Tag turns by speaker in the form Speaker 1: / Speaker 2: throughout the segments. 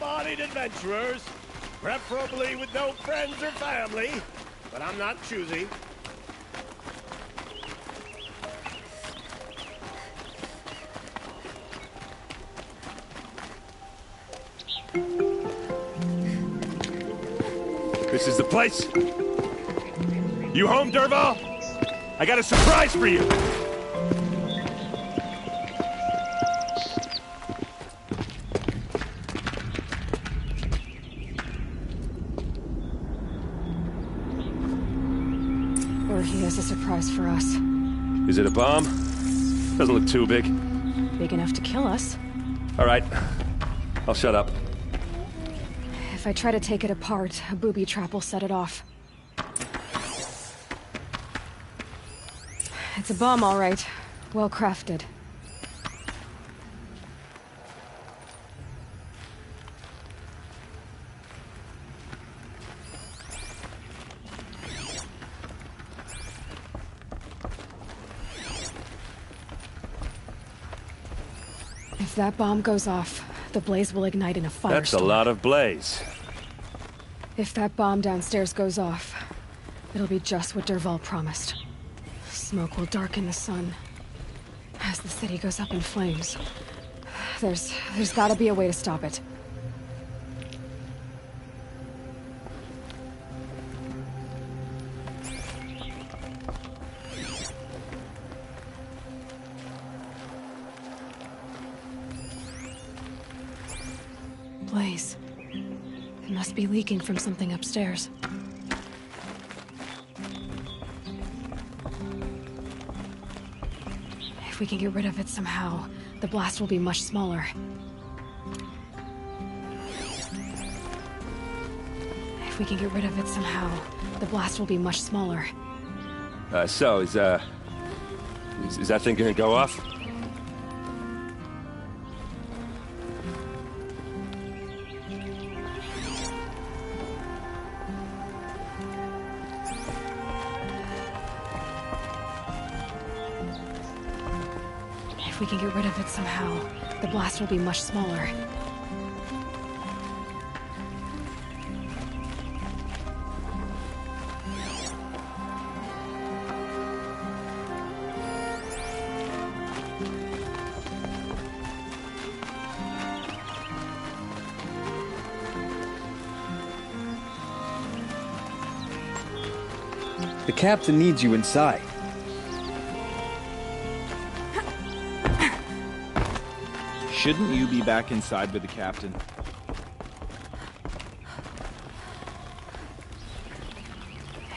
Speaker 1: able-bodied adventurers, preferably with no friends or family, but I'm not choosy.
Speaker 2: This is the place. You home, Derval? I got a surprise for you.
Speaker 3: Or he has a surprise for us.
Speaker 2: Is it a bomb? Doesn't look too big.
Speaker 3: Big enough to kill us.
Speaker 2: All right. I'll shut up.
Speaker 3: If I try to take it apart, a booby trap will set it off. It's a bomb, all right. Well crafted. If that bomb goes off, the blaze will ignite in a firestorm.
Speaker 2: That's a lot of blaze.
Speaker 3: If that bomb downstairs goes off, it'll be just what Derval promised. Smoke will darken the sun as the city goes up in flames. There's gotta be a way to stop it. Blaze. It must be leaking from something upstairs. If we can get rid of it somehow, the blast will be much smaller. If we can get rid of it somehow, the blast will be much smaller.
Speaker 2: So, is that thing gonna go off?
Speaker 3: If we can get rid of it somehow, the blast will be much smaller.
Speaker 4: The captain needs you inside.
Speaker 5: Shouldn't you be back inside with the captain?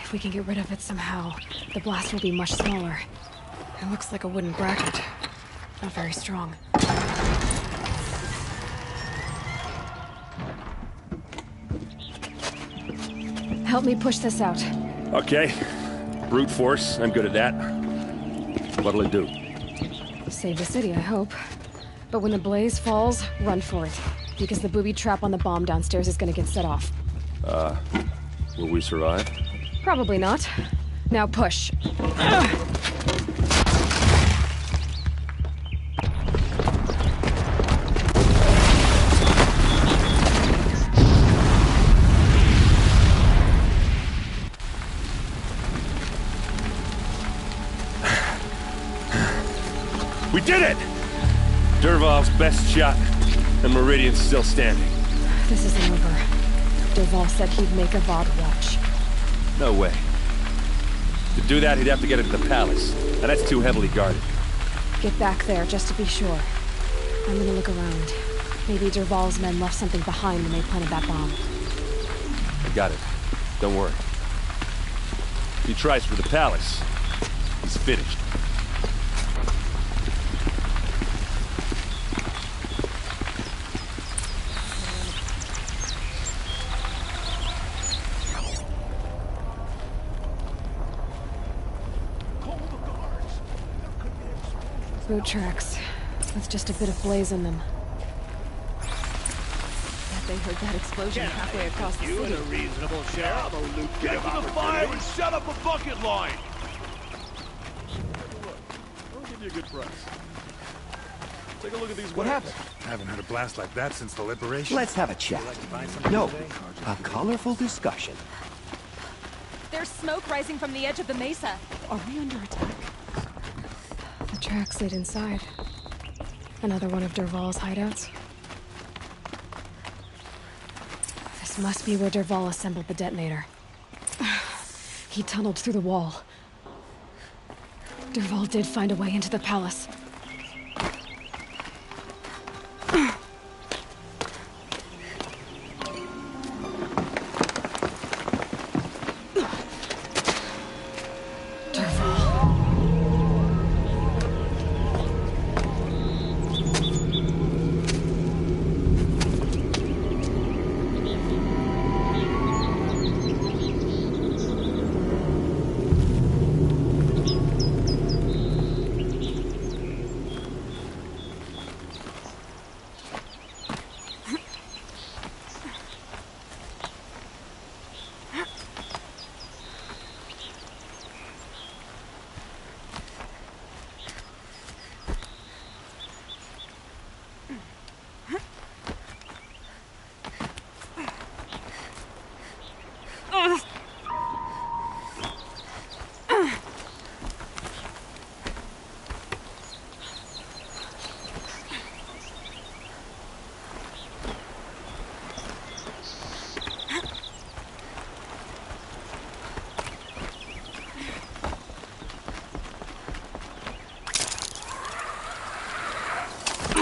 Speaker 3: If we can get rid of it somehow, the blast will be much smaller. It looks like a wooden bracket. Not very strong. Help me push this out.
Speaker 2: Okay. Brute force, I'm good at that. What'll it do?
Speaker 3: Save the city, I hope. But when the blaze falls, run for it. Because the booby trap on the bomb downstairs is gonna get set off.
Speaker 2: Will we survive?
Speaker 3: Probably not. Now push.
Speaker 2: We did it! Derval's best shot, and Meridian's still standing.
Speaker 3: This isn't over. Derval said he'd make a VOD watch.
Speaker 2: No way. To do that, he'd have to get into the palace, and that's too heavily guarded.
Speaker 3: Get back there, just to be sure. I'm gonna look around. Maybe Derval's men left something behind when they planted that bomb.
Speaker 2: I got it. Don't worry. If he tries for the palace, he's finished.
Speaker 3: Boot tracks. With just a bit of blaze in them. Bet they heard that explosion halfway across the
Speaker 1: You
Speaker 3: city.
Speaker 1: and a reasonable sheriff.
Speaker 6: Get to the fire and shut up a bucket line!
Speaker 7: Look, I'll give you a good price. Take a look at these
Speaker 4: What
Speaker 7: wares.
Speaker 4: happened?
Speaker 7: I haven't had a blast like that since the liberation.
Speaker 8: Let's have a chat. No, a colorful discussion.
Speaker 9: There's smoke rising from the edge of the mesa. Are we under attack?
Speaker 3: The tracks lead inside. Another one of Dervahl's hideouts. This must be where Dervahl assembled the detonator. He tunneled through the wall. Dervahl did find a way into the palace.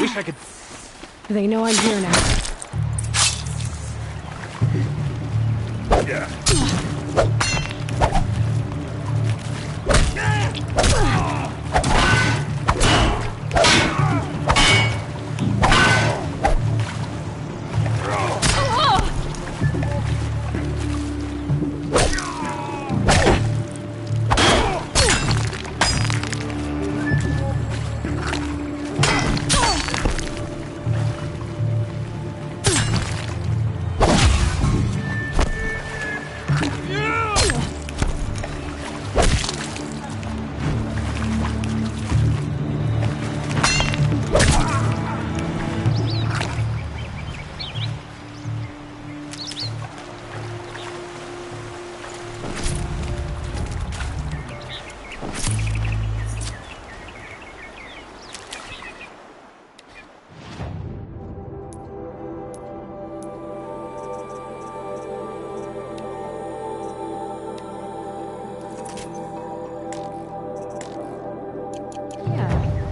Speaker 7: Wish I could...
Speaker 3: They know I'm here now.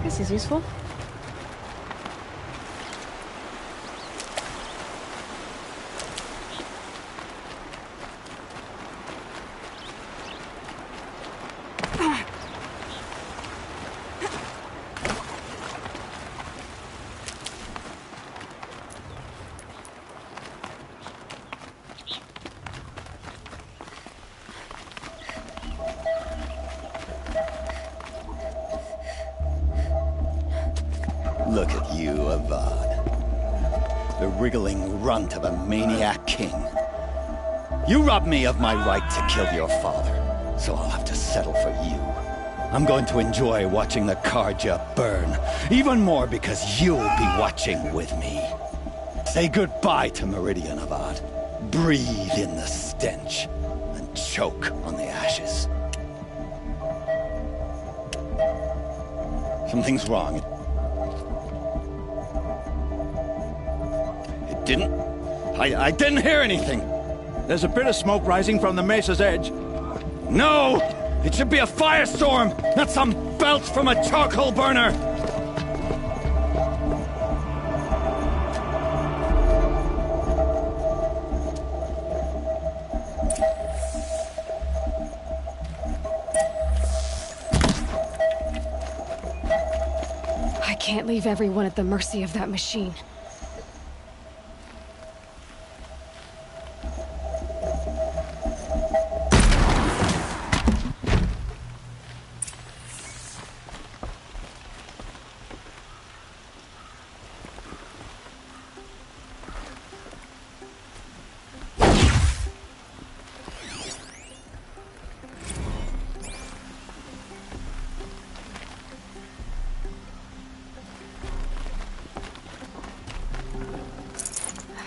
Speaker 3: This is useful.
Speaker 8: Look at you, Avad. The wriggling runt of a maniac king. You robbed me of my right to kill your father, so I'll have to settle for you. I'm going to enjoy watching the Karja burn, even more because you'll be watching with me. Say goodbye to Meridian, Avad. Breathe in the stench, and choke on the ashes. Something's wrong. I didn't hear anything.
Speaker 5: There's a bit of smoke rising from the mesa's edge.
Speaker 8: No! It should be a firestorm, not some belch from a charcoal burner!
Speaker 3: I can't leave everyone at the mercy of that machine.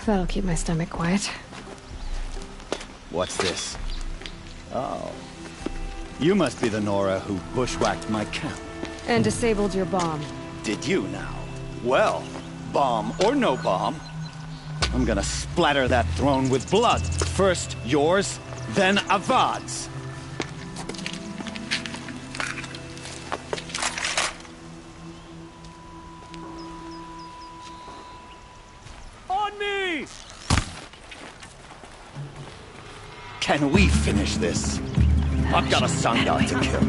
Speaker 3: That'll keep my stomach quiet.
Speaker 8: What's this? Oh. You must be the Nora who bushwhacked my camp.
Speaker 3: And disabled your bomb.
Speaker 8: Did you now? Well, bomb or no bomb, I'm gonna splatter that throne with blood. First yours, then Avad's.
Speaker 6: On me!
Speaker 8: Can we finish this? I've got a sun god to kill.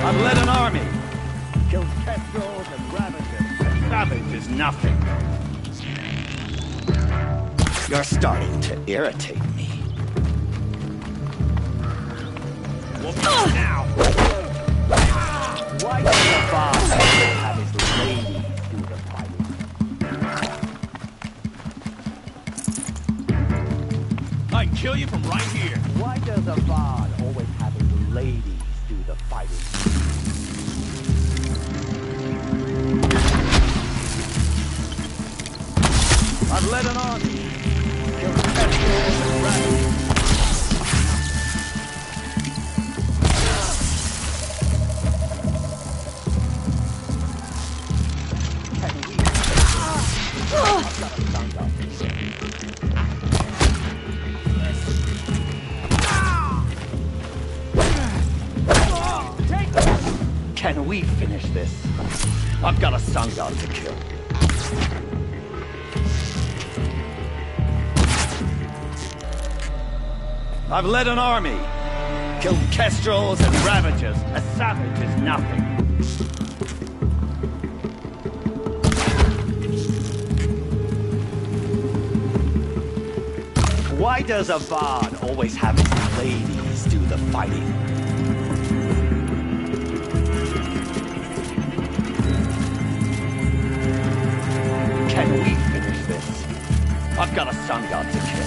Speaker 8: I've led an army. Killed kestrels and ravagers. A savage is nothing. You're starting to irritate me.
Speaker 6: Now!
Speaker 8: Why does the boss have his lady do the fighting?
Speaker 6: I can kill you from right here.
Speaker 8: Why does Avad always have his ladies do the fighting? I've led an army. Killed kestrels and ravagers. Can we finish this? I've got a sun god to kill. I've led an army. Killed kestrels and ravagers. A savage is nothing. Why does Avad always have his ladies do the fighting? Can we finish this? I've got a sun god to kill.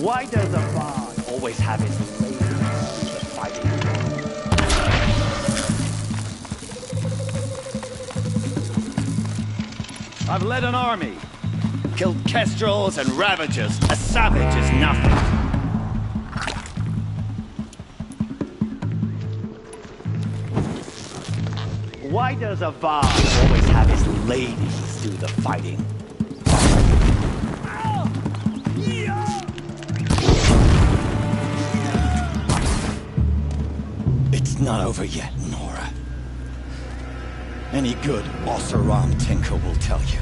Speaker 8: Why does Avad always have his ladies do the fighting? I've led an army. Killed kestrels and ravagers. A savage is nothing. Why does Avad always have his ladies do the fighting? It's not over yet, Nora. Any good Oseram tinker will tell you.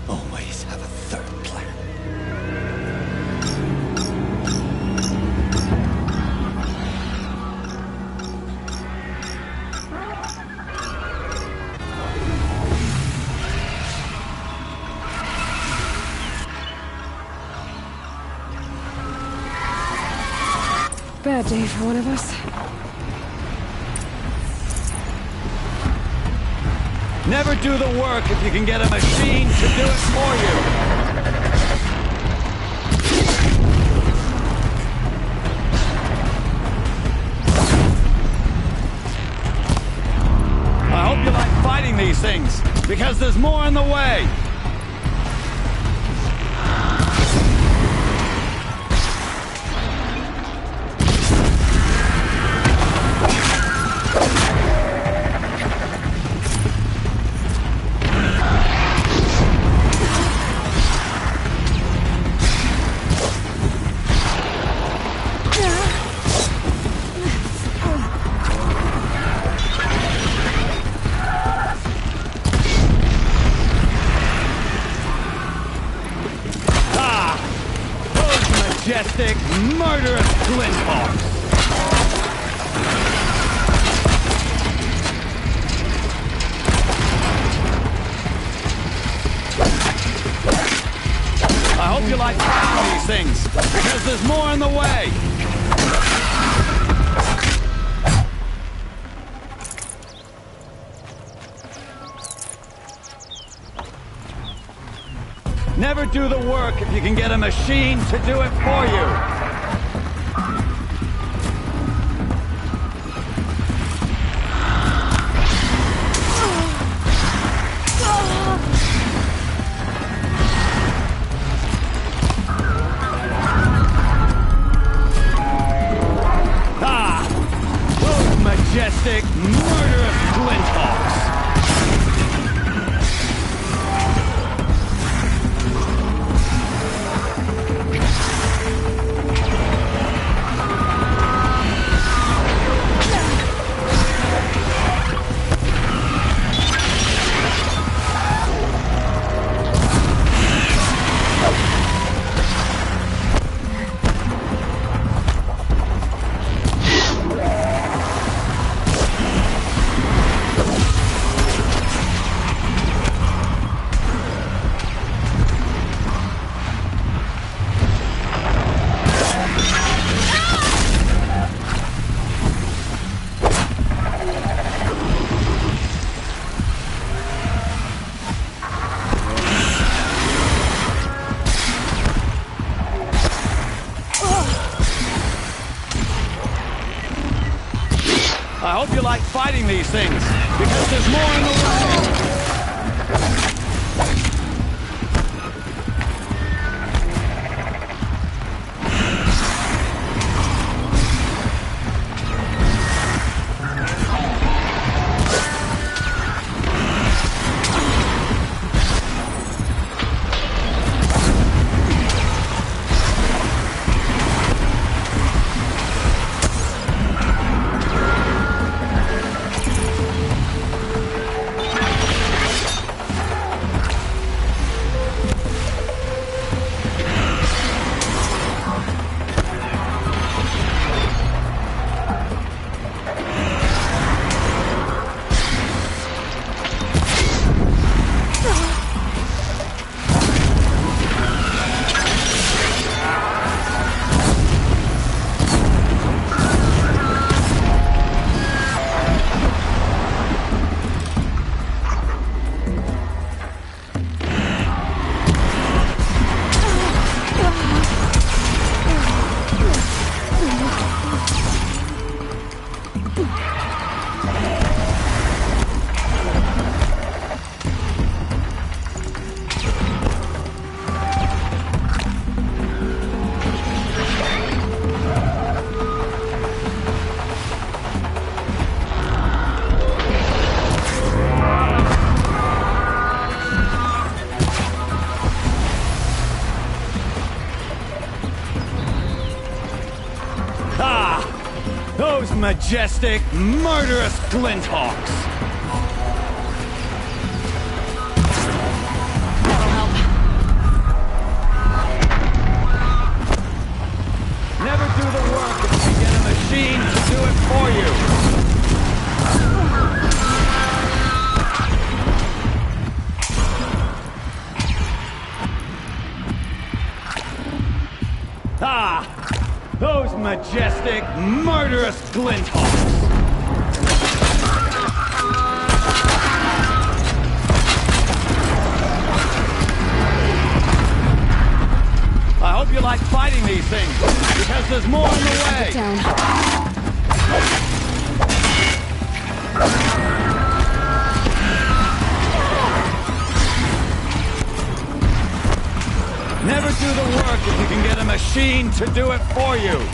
Speaker 8: Always have a third plan.
Speaker 3: Bad day for one of us.
Speaker 8: Never do the work if you can get a machine to do it for you. I hope you like fighting these things, because there's more in the way. Majestic, murderous glinthawks! I hope you like fighting these things, because there's more in the way! Never do the work if you can get a machine to do it for you. Majestic, murderous Flinthawks! I hope you like fighting these things, because there's more in the way. Those majestic, murderous Flinthawks! Never do the work if you get a machine to do it for you! Those majestic, murderous Flinthawks! I hope you like fighting these things, because there's more in the way!
Speaker 3: Get down.
Speaker 8: Never do the work if you can get a machine to do it for you!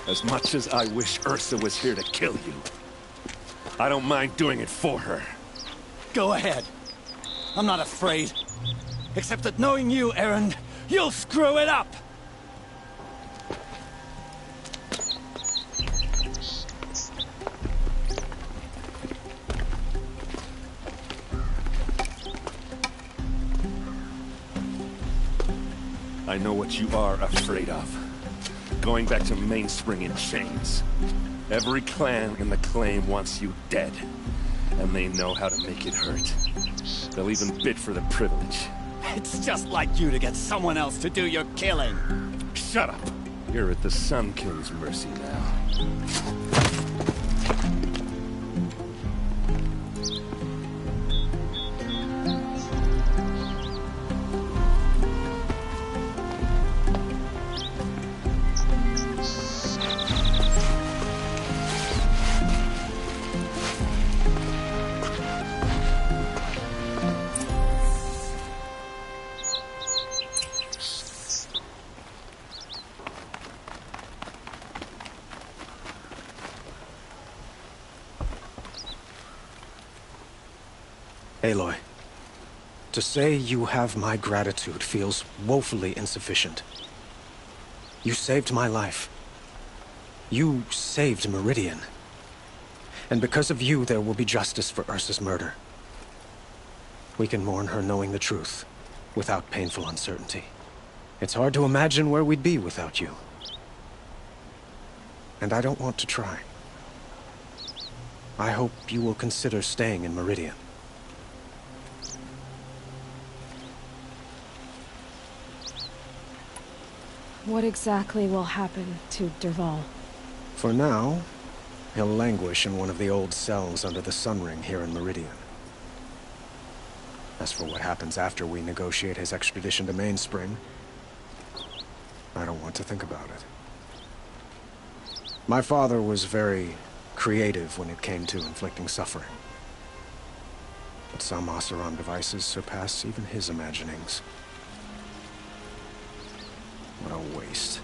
Speaker 2: As much as I wish Ursa was here to kill you, I don't mind doing it for her.
Speaker 8: Go ahead. I'm not afraid. Except that knowing you, Aaron, you'll screw it up!
Speaker 2: I know what you are afraid of. Going back to Mainspring in chains. Every clan in the claim wants you dead. And they know how to make it hurt. They'll even bid for the privilege.
Speaker 8: It's just like you to get someone else to do your killing.
Speaker 2: Shut up! You're at the Sun King's mercy now.
Speaker 10: Aloy, to say you have my gratitude feels woefully insufficient. You saved my life. You saved Meridian. And because of you, there will be justice for Ursa's murder. We can mourn her knowing the truth, without painful uncertainty. It's hard to imagine where we'd be without you. And I don't want to try. I hope you will consider staying in Meridian.
Speaker 3: What exactly will happen to Dervahl?
Speaker 10: For now, he'll languish in one of the old cells under the Sun Ring here in Meridian. As for what happens after we negotiate his extradition to Mainspring, I don't want to think about it. My father was very creative when it came to inflicting suffering. But some Oseram devices surpass even his imaginings. What a waste.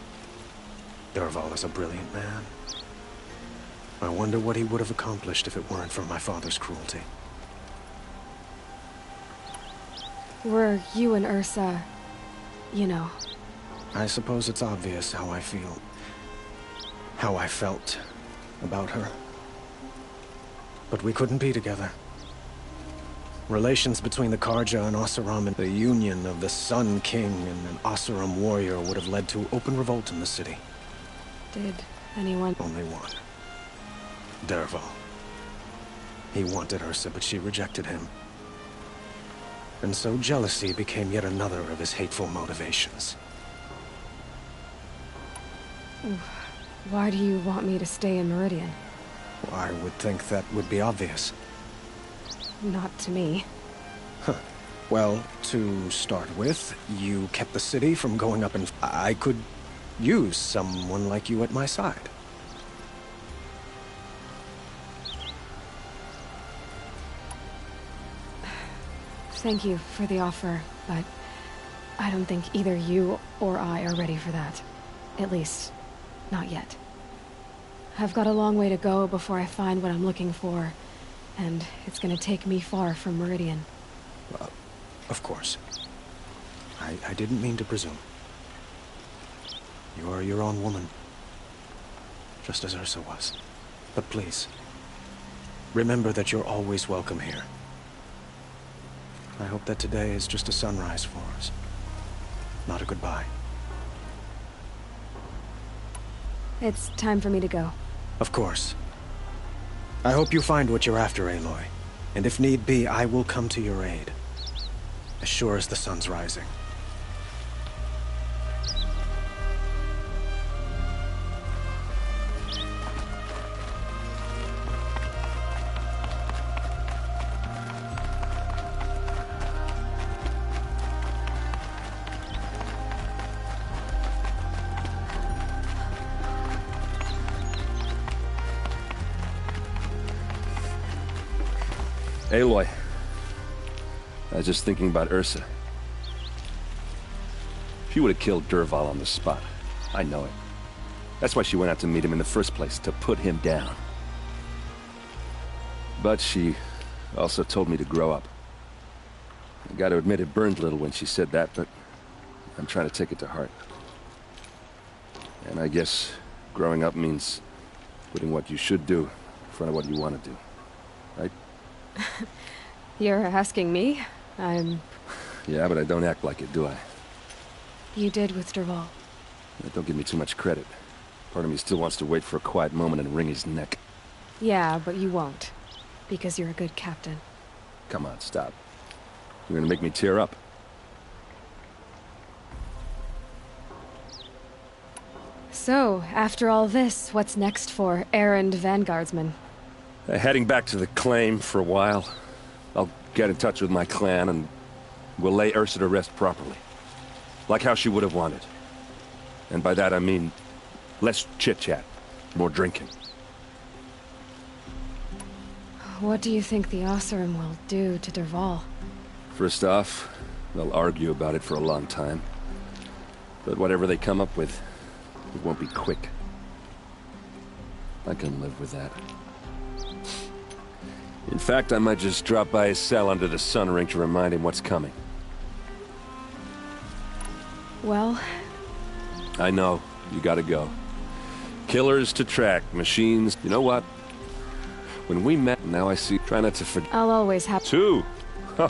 Speaker 10: Dervahl is a brilliant man. I wonder what he would have accomplished if it weren't for my father's cruelty.
Speaker 3: Were you and Ursa, you know?
Speaker 10: I suppose it's obvious how I feel. How I felt about her. But we couldn't be together. Relations between the Karja and Oseram and the union of the Sun King and an Oseram warrior would have led to open revolt in the city.
Speaker 3: Did anyone...
Speaker 10: Only one. Dervahl. He wanted Ursa, but she rejected him. And so jealousy became yet another of his hateful motivations.
Speaker 3: Why do you want me to stay in Meridian?
Speaker 10: Well, I would think that would be obvious.
Speaker 3: Not to me.
Speaker 10: Huh. Well, to start with, you kept the city from going up and... I could use someone like you at my side.
Speaker 3: Thank you for the offer, but I don't think either you or I are ready for that. At least, not yet. I've got a long way to go before I find what I'm looking for. And it's gonna take me far from Meridian.
Speaker 10: Well, of course. I didn't mean to presume. You're your own woman. Just as Ursa was. But please, remember that you're always welcome here. I hope that today is just a sunrise for us. Not a goodbye.
Speaker 3: It's time for me to go.
Speaker 10: Of course. I hope you find what you're after, Aloy. And if need be, I will come to your aid. As sure as the sun's rising.
Speaker 2: Aloy, I was just thinking about Ursa. She would have killed Dervahl on the spot. I know it. That's why she went out to meet him in the first place, to put him down. But she also told me to grow up. I gotta admit it burned a little when she said that, but I'm trying to take it to heart. And I guess growing up means putting what you should do in front of what you want to do. Right?
Speaker 3: You're asking me?
Speaker 2: Yeah, but I don't act like it, do I?
Speaker 3: You did with Derval.
Speaker 2: Don't give me too much credit. Part of me still wants to wait for a quiet moment and wring his neck.
Speaker 3: Yeah, but you won't. Because you're a good captain.
Speaker 2: Come on, stop. You're gonna make me tear up.
Speaker 3: So, after all this, what's next for errand vanguardsman?
Speaker 2: Heading back to the claim for a while. I'll get in touch with my clan and we'll lay Ursa to rest properly. Like how she would have wanted. And by that I mean less chit-chat, more drinking.
Speaker 3: What do you think the Osseram will do to Derval?
Speaker 2: First off, they'll argue about it for a long time. But whatever they come up with, it won't be quick. I can live with that. In fact, I might just drop by his cell under the sun ring to remind him what's coming.
Speaker 3: Well...
Speaker 2: I know. You gotta go. Killers to track, machines... You know what? When we met, now I see... Try not to forget...
Speaker 3: I'll always have...
Speaker 2: Two! Huh.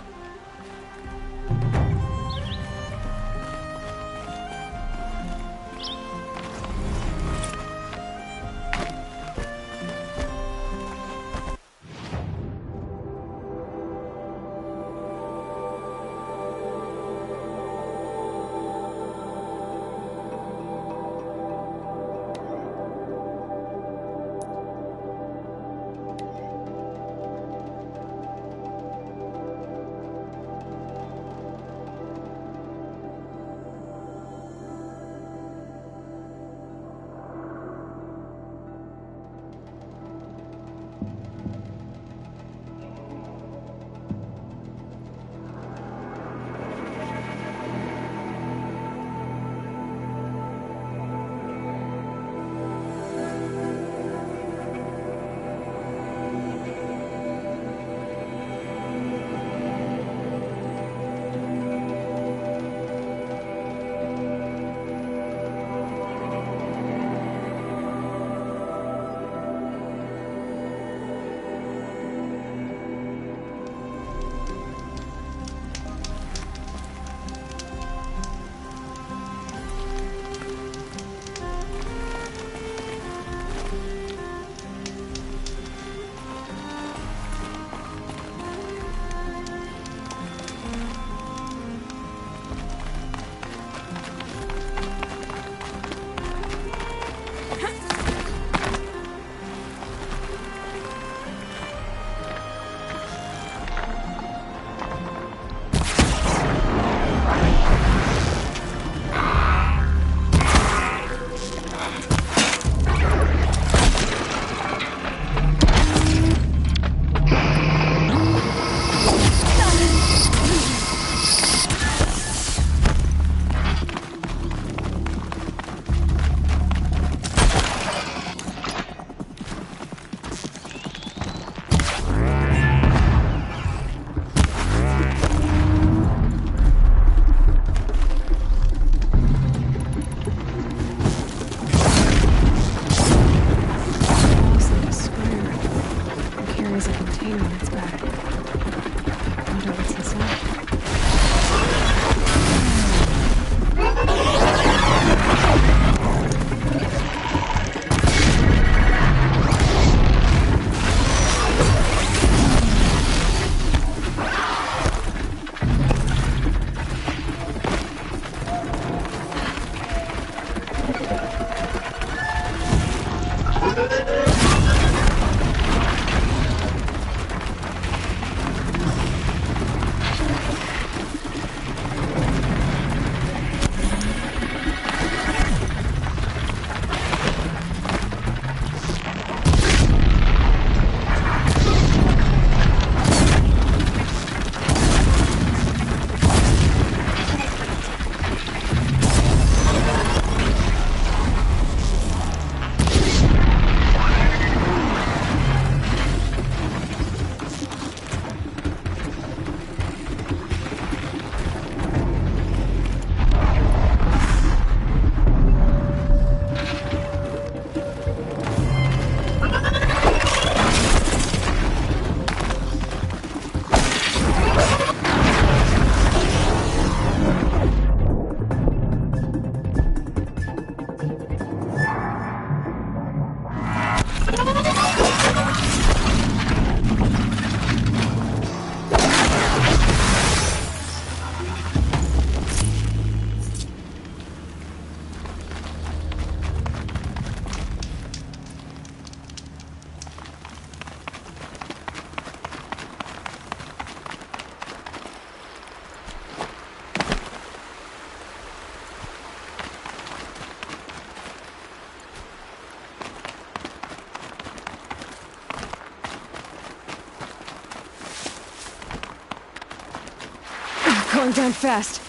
Speaker 3: slowing down fast.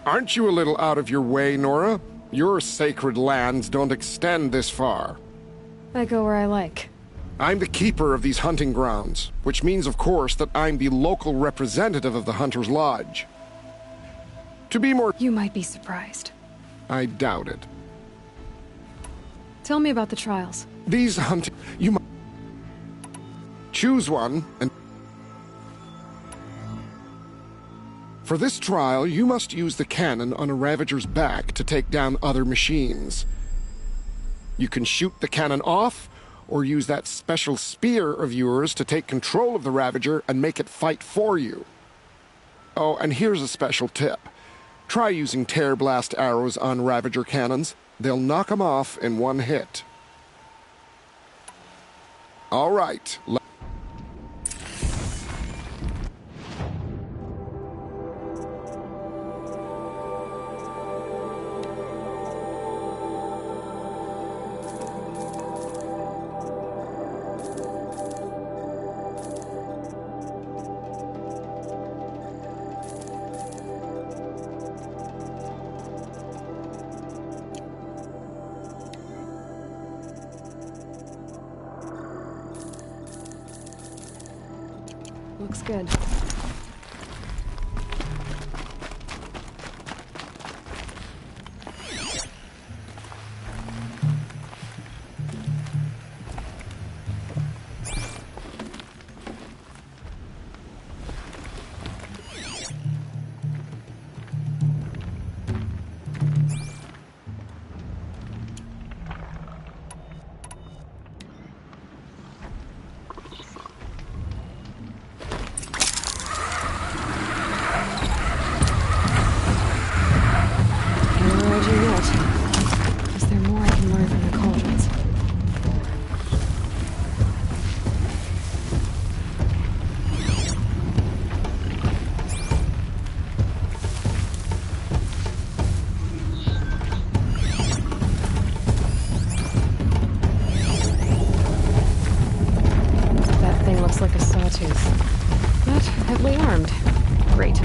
Speaker 11: Aren't you a little out of your way, Nora? Your sacred lands don't extend this far.
Speaker 3: I go where I like.
Speaker 11: I'm the keeper of these hunting grounds, which means, of course, that I'm the local representative of the Hunter's Lodge. To be more...
Speaker 3: You might be surprised.
Speaker 11: I doubt it.
Speaker 3: Tell me about the trials.
Speaker 11: These hunting... You might... Choose one, and... For this trial, you must use the cannon on a Ravager's back to take down other machines. You can shoot the cannon off, or use that special spear of yours to take control of the Ravager and make it fight for you. Oh, and here's a special tip. Try using tear blast arrows on Ravager cannons. They'll knock them off in one hit. All right.
Speaker 3: Looks good. Is there more I can learn from the cauldrons? That thing looks like a sawtooth, but heavily armed. Great.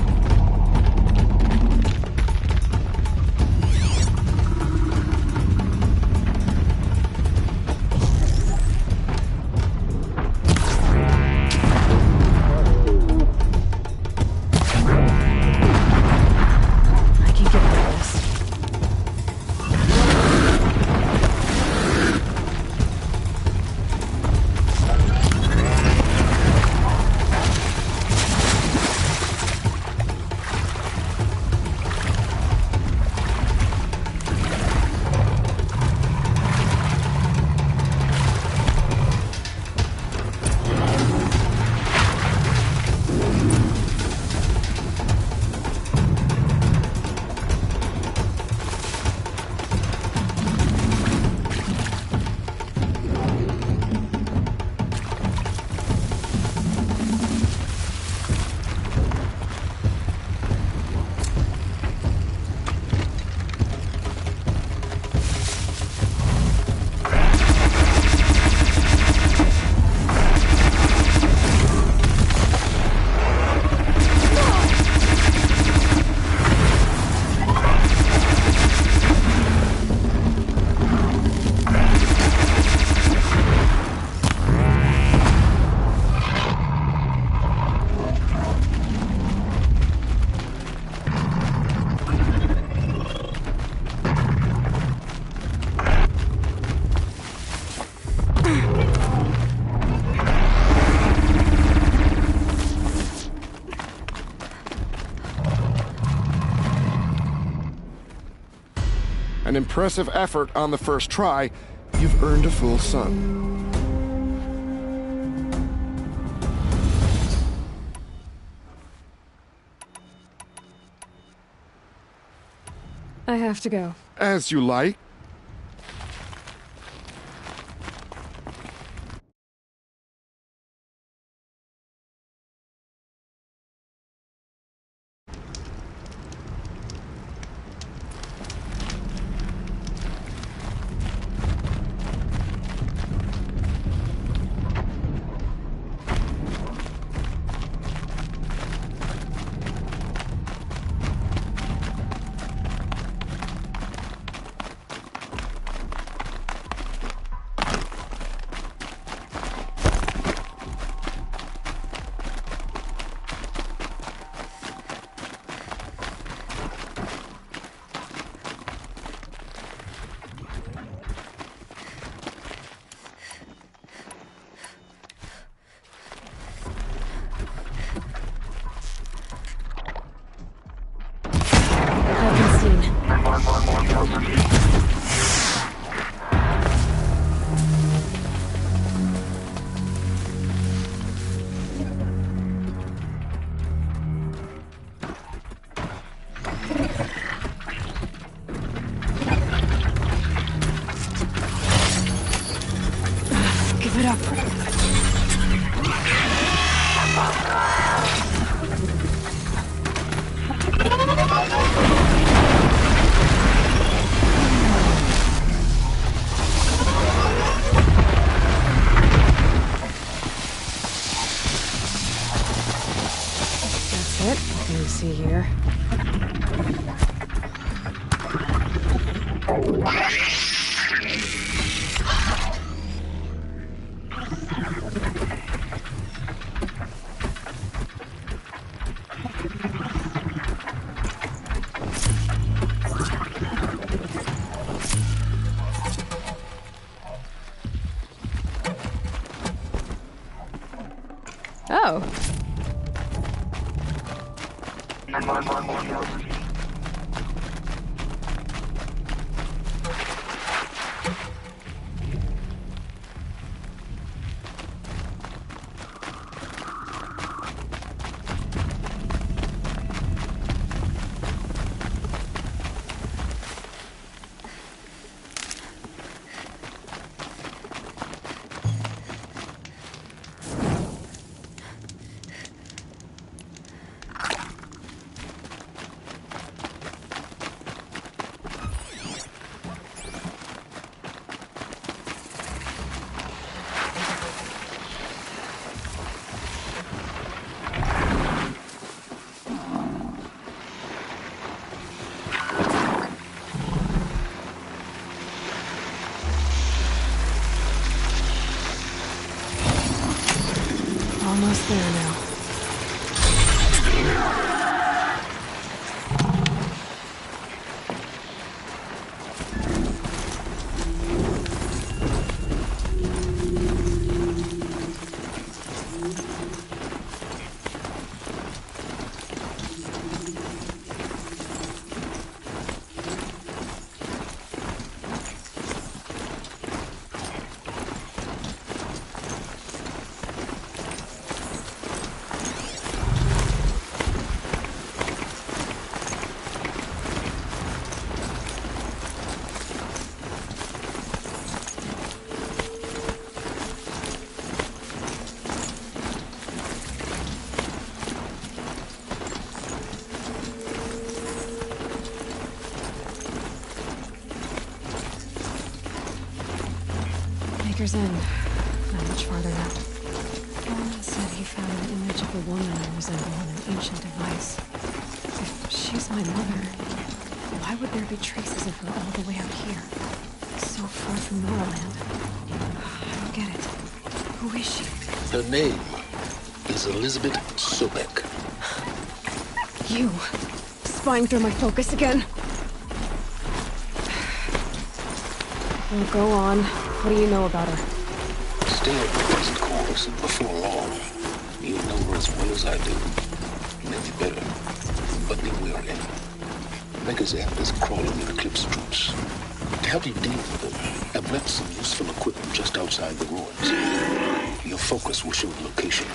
Speaker 11: An impressive effort on the first try. You've earned a full sun.
Speaker 3: I have to go.
Speaker 11: As you like.
Speaker 3: Give it up. That's it. What can we see here? Oh. Almost there now. Maker's End. Not much farther now. Bowman said he found an image of a woman resembling an ancient device. If she's my mother, why would there be traces of her all the way out here? So far from Norland. I don't get it. Who is she?
Speaker 12: Her name is Elizabeth Sobek.
Speaker 3: You! Spying through my focus again? Well, go on. What do you know about her?
Speaker 12: Stay at the present course. Before long, you know her as well as I do. Maybe better, but beware him. Beggar's End is crawling in Eclipse troops. To help you deal with them, I've left some useful equipment just outside the ruins. Your focus will show the location.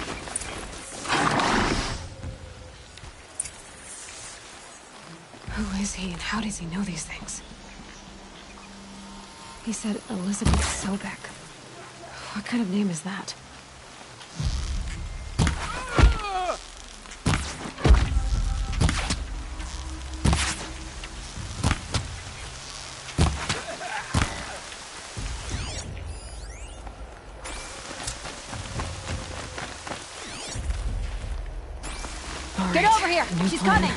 Speaker 3: Who is he and how does he know these things? He said Elizabeth Sobek. What kind of name is that?
Speaker 9: Get over here! She's coming!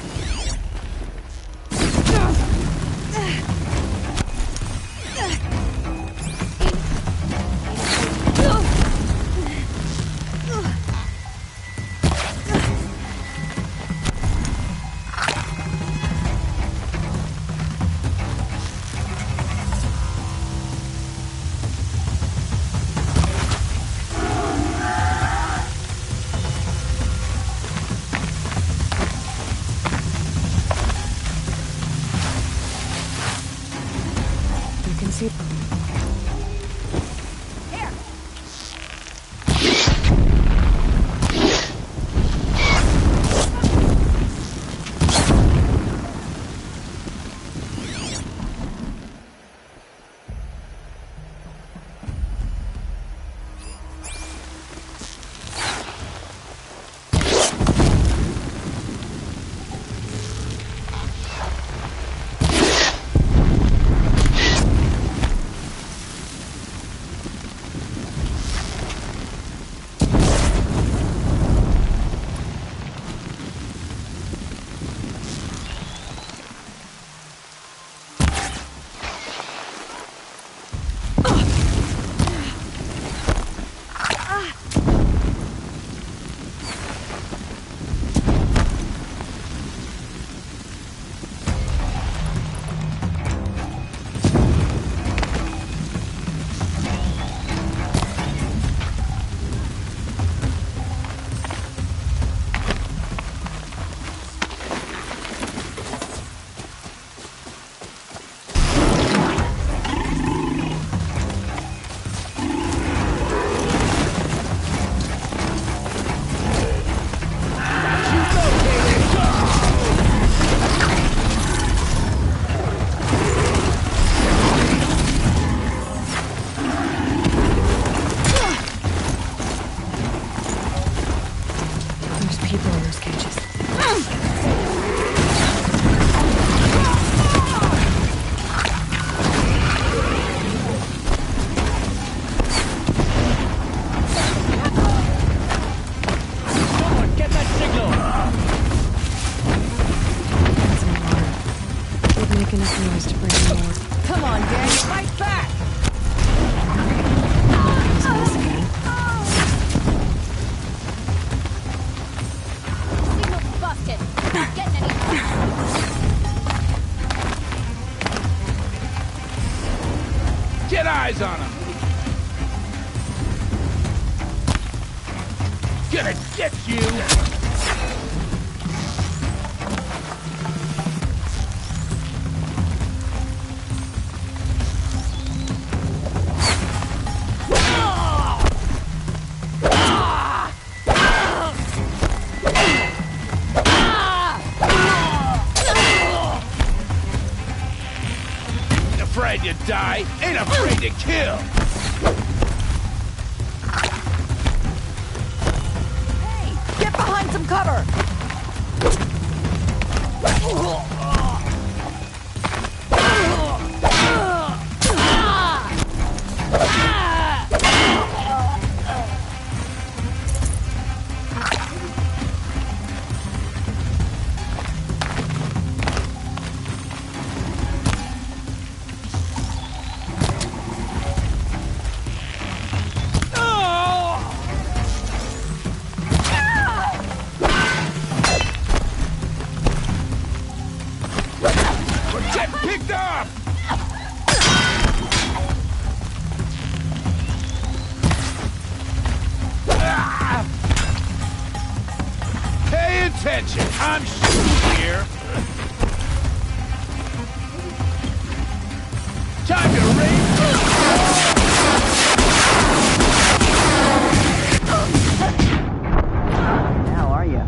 Speaker 6: eyes on him. Gonna get you. Afraid to die, ain't afraid to kill.
Speaker 9: Hey, get behind some cover.
Speaker 6: Attention, I'm shooting here. Time to rain.
Speaker 13: How are you?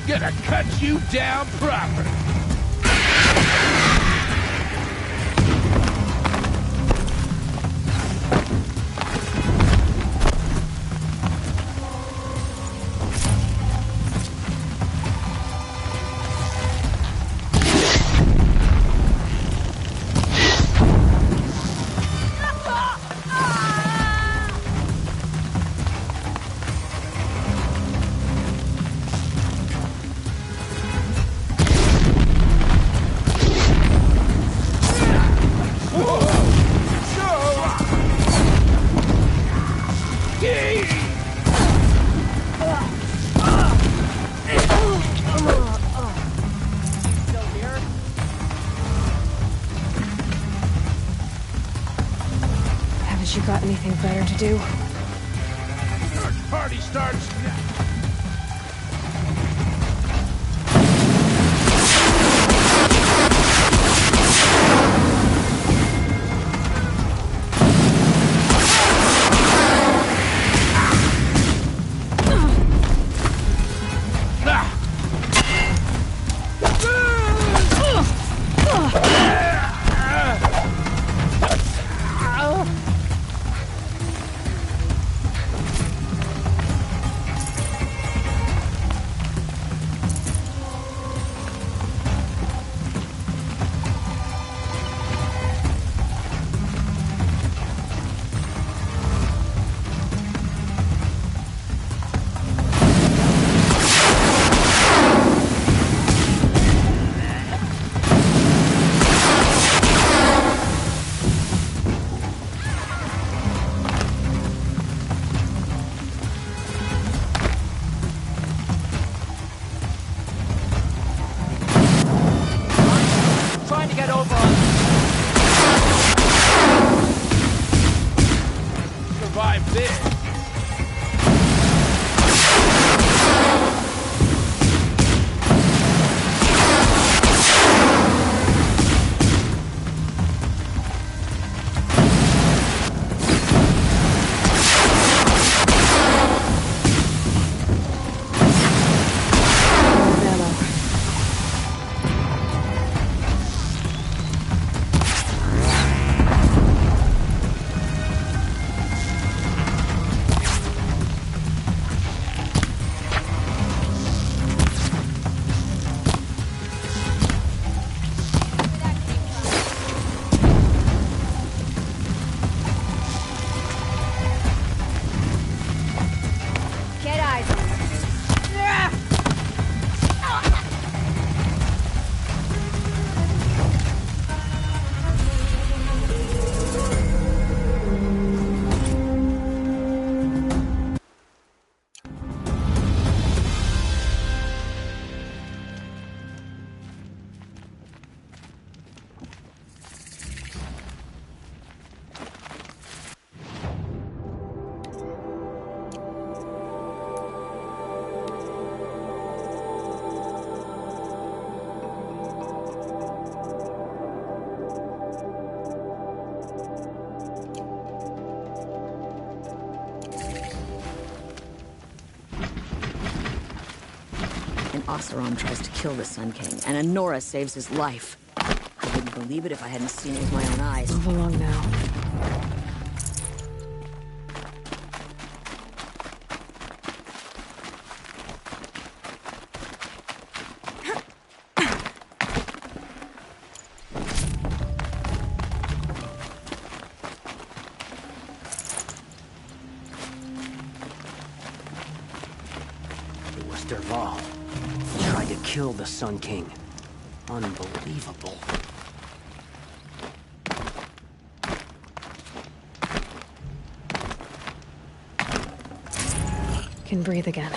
Speaker 6: Gonna cut you down proper.
Speaker 3: Anything better to do?
Speaker 6: Party starts now.
Speaker 13: Oseram tries to kill the Sun King, and Anora saves his life. I wouldn't believe it if I hadn't seen it with my own eyes.
Speaker 3: Move along now.
Speaker 14: It was Derval. Tried to kill the Sun King. Unbelievable.
Speaker 3: Can breathe again.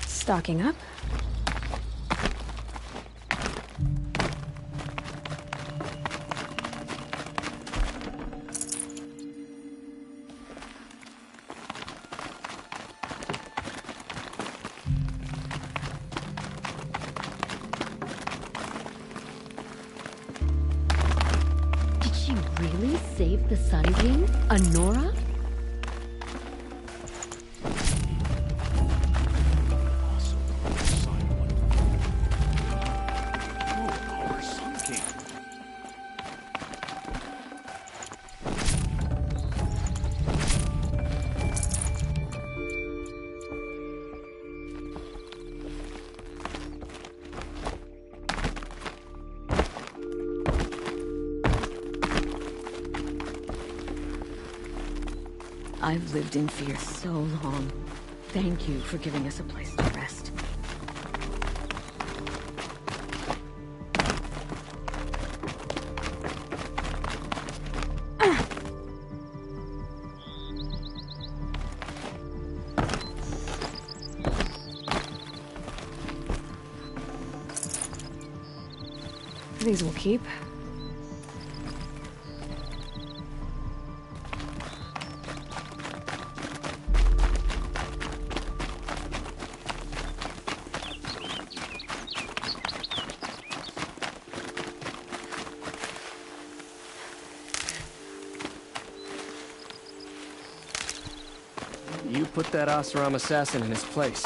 Speaker 3: Stocking up.
Speaker 15: Did she really save the Sun King? Anora?
Speaker 13: I've lived in fear so long. Thank you for giving us a place to rest.
Speaker 3: of these will keep.
Speaker 14: You put that Oseram assassin in his place.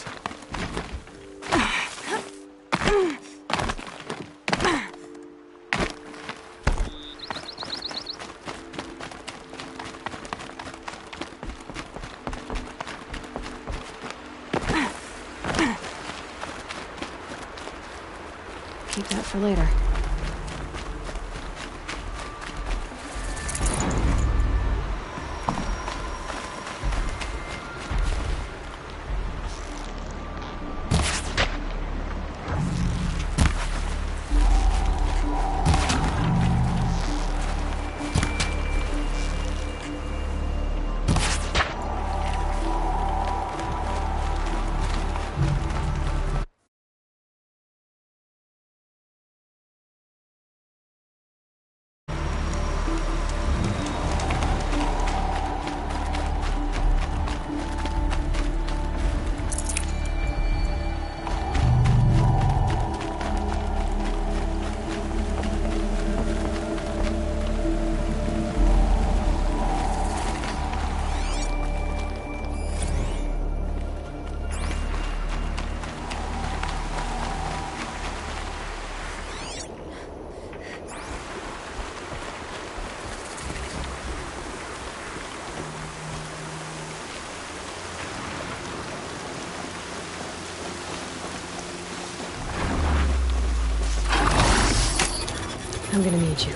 Speaker 3: Keep that for later. I'm gonna need you.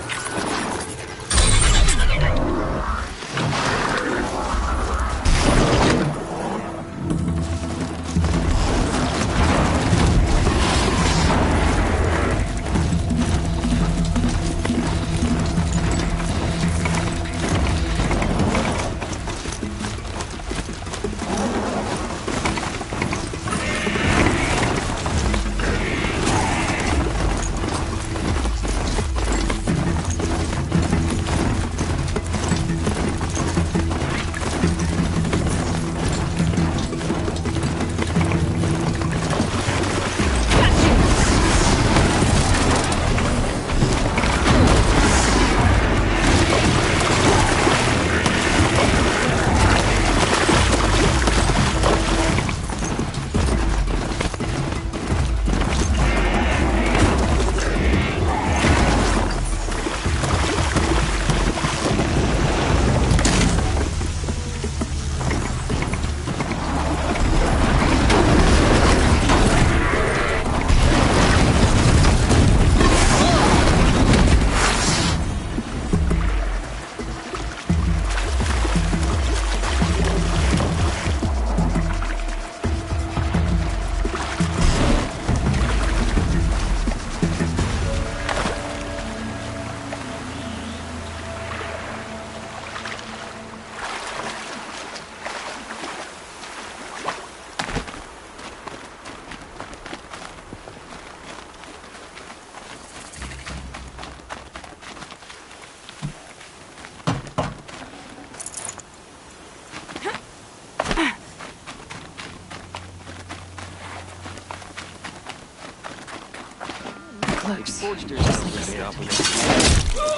Speaker 3: Close. Just like you said.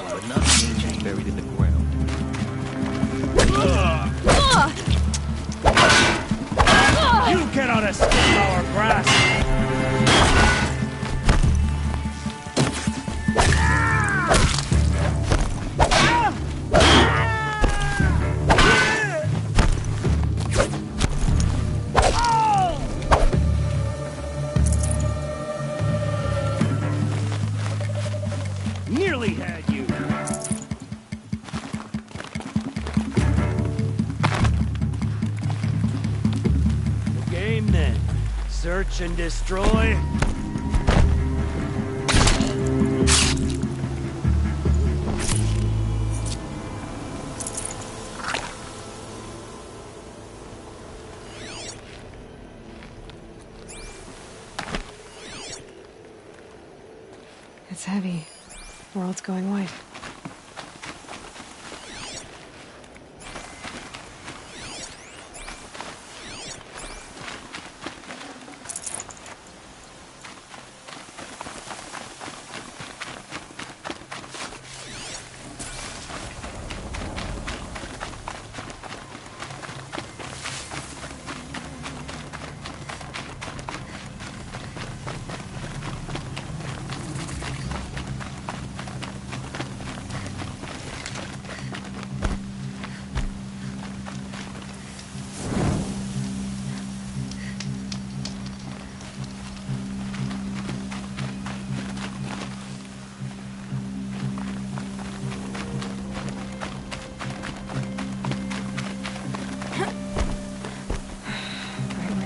Speaker 16: But not buried in the ground.
Speaker 1: You cannot escape our grasp! Nearly had you! Game then. Search and destroy.
Speaker 3: It's heavy. World's going white.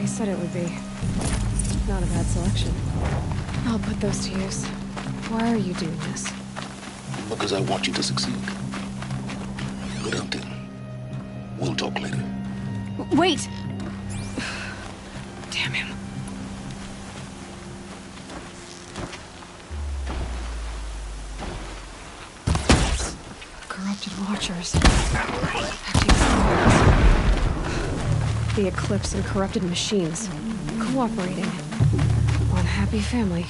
Speaker 3: Said it would be. Not a bad selection. I'll put those to use. Why are you doing this?
Speaker 12: Because I want you to succeed. Good hunting. We'll talk later.
Speaker 3: Wait! Damn him. Corrupted Watchers. Acting somewhere. The Eclipse and corrupted machines. Cooperating. One happy family.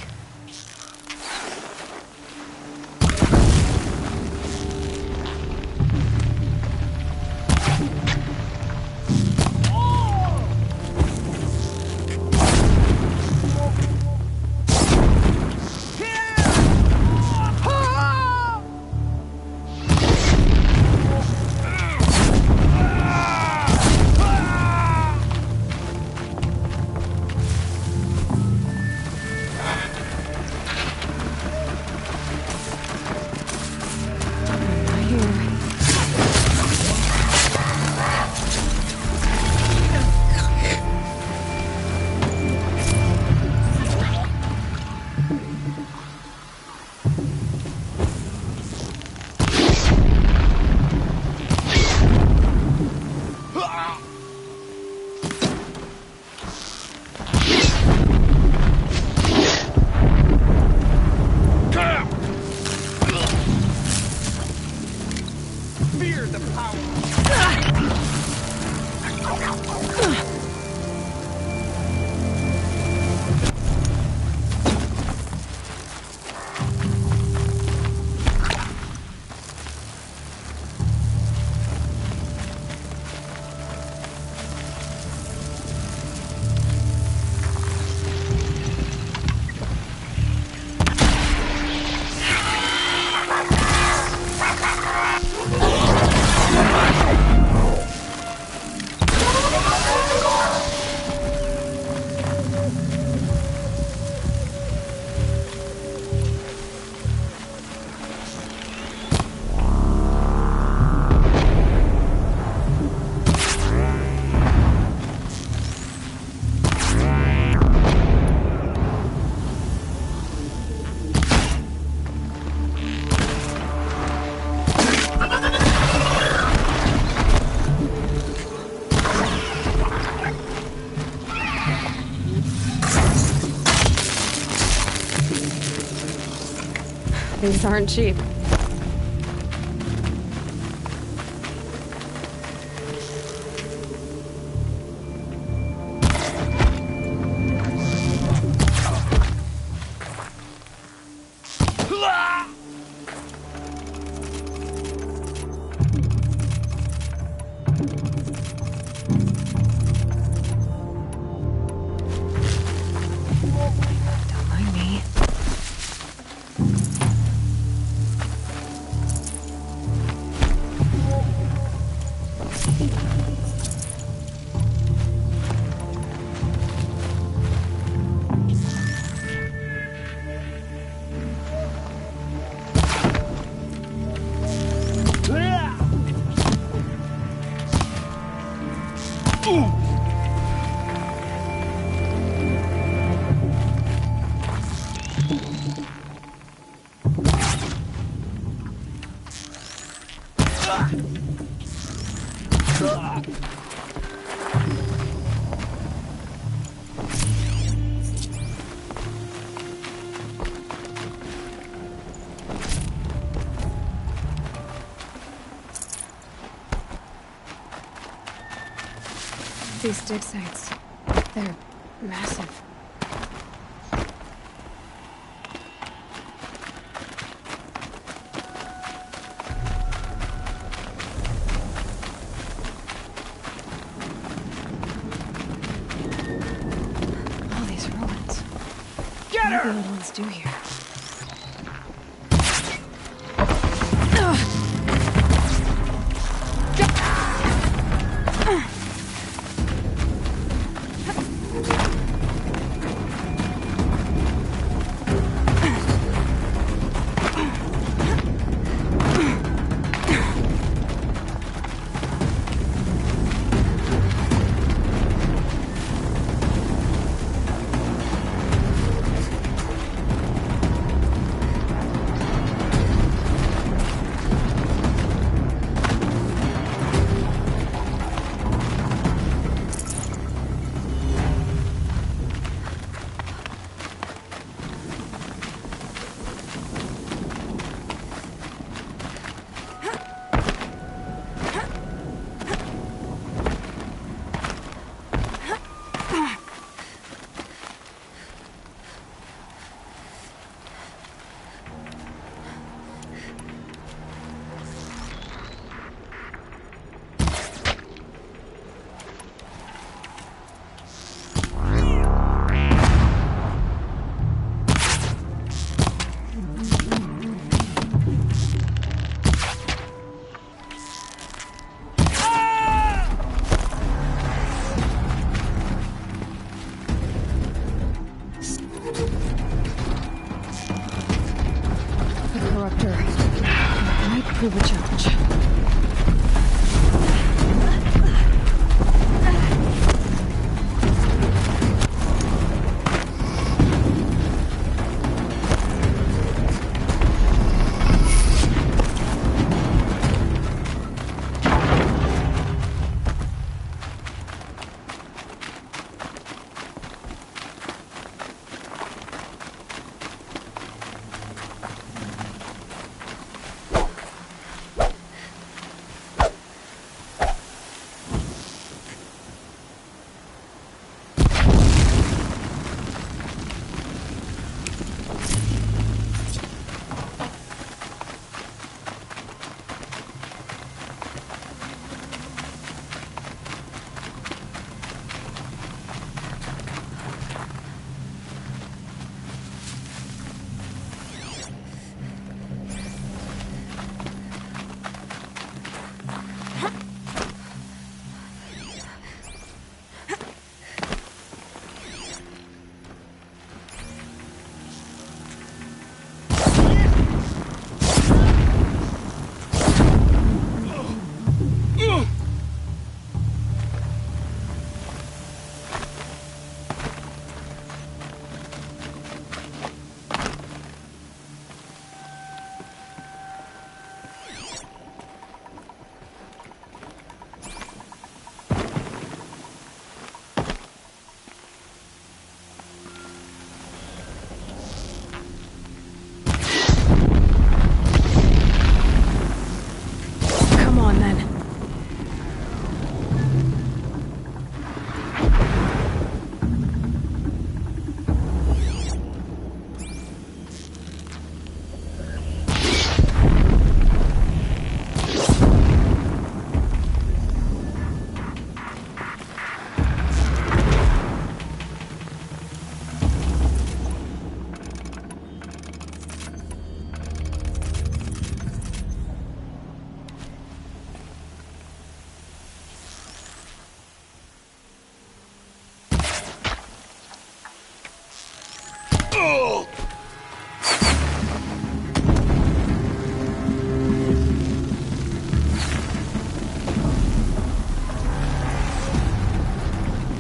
Speaker 3: These aren't cheap. Don't mind me. these dig sites. They're massive. All these ruins.
Speaker 6: Get
Speaker 3: What
Speaker 6: her!
Speaker 3: do the old ones do here? Prove a challenge.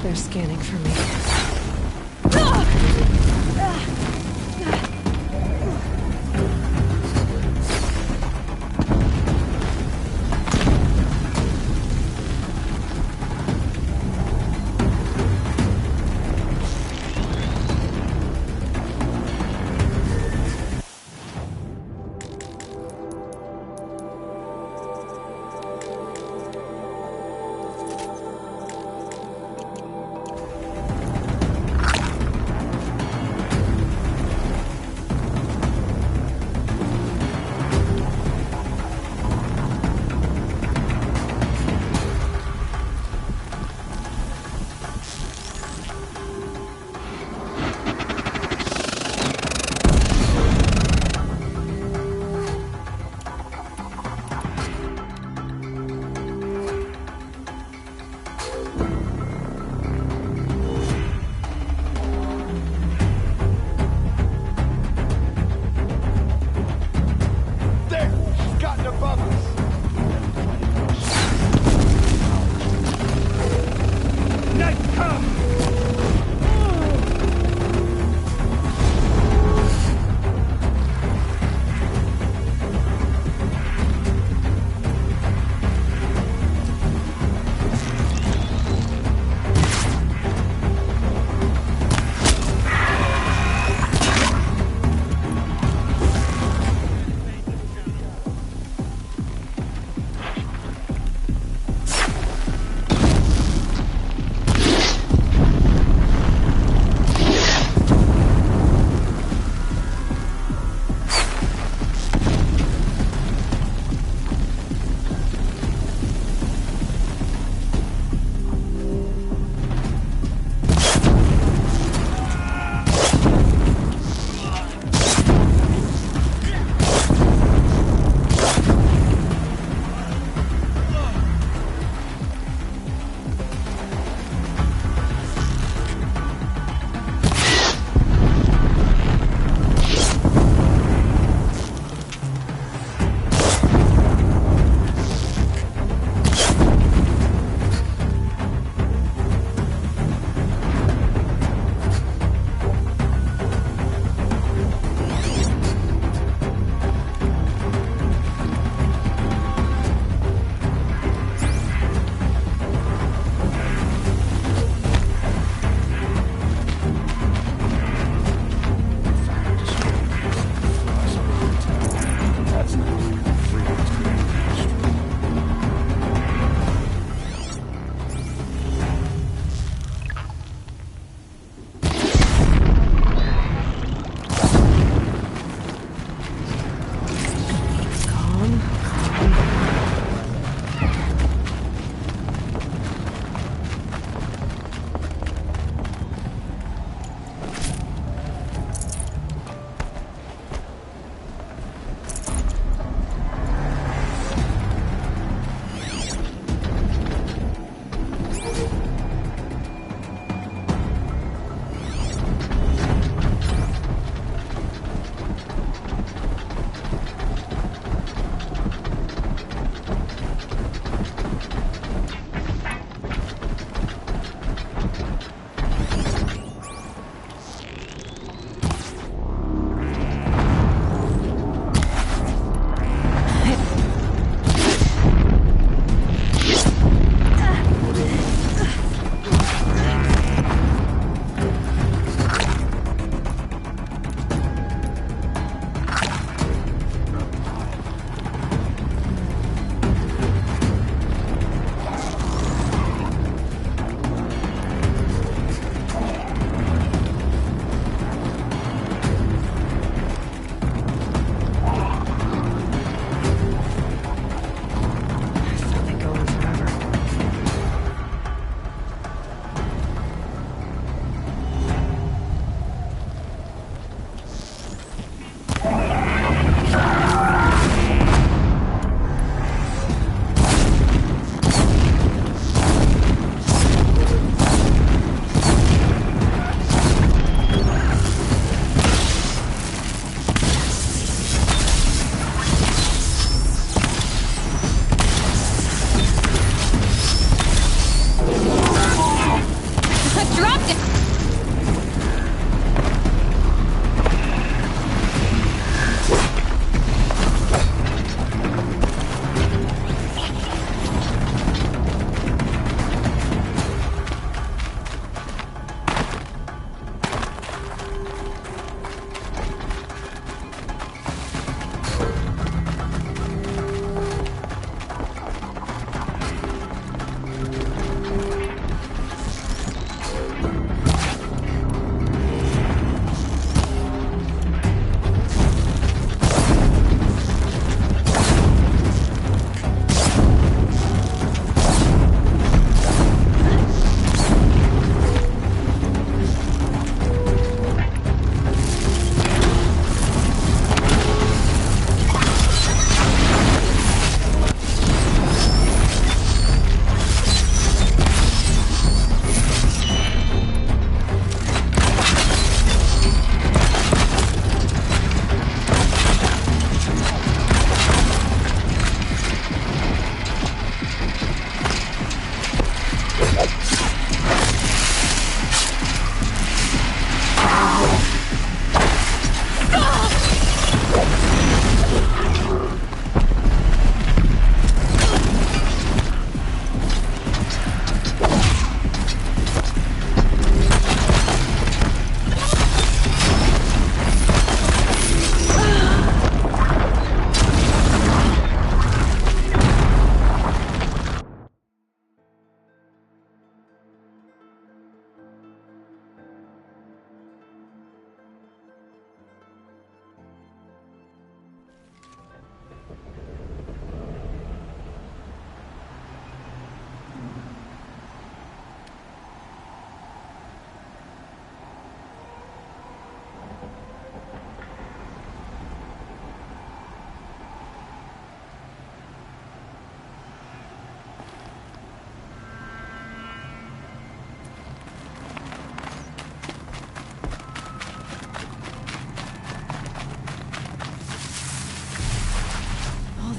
Speaker 3: They're scanning for me.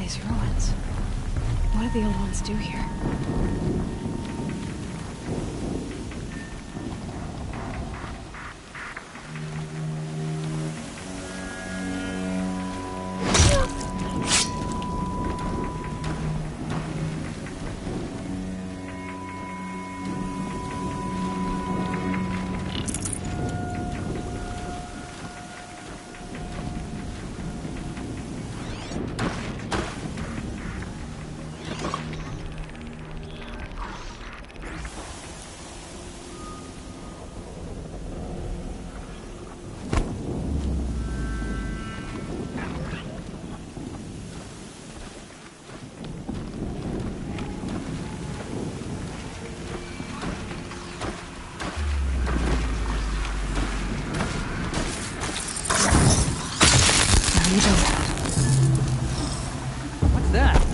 Speaker 3: these ruins? What did the old ones do here?
Speaker 14: What's that?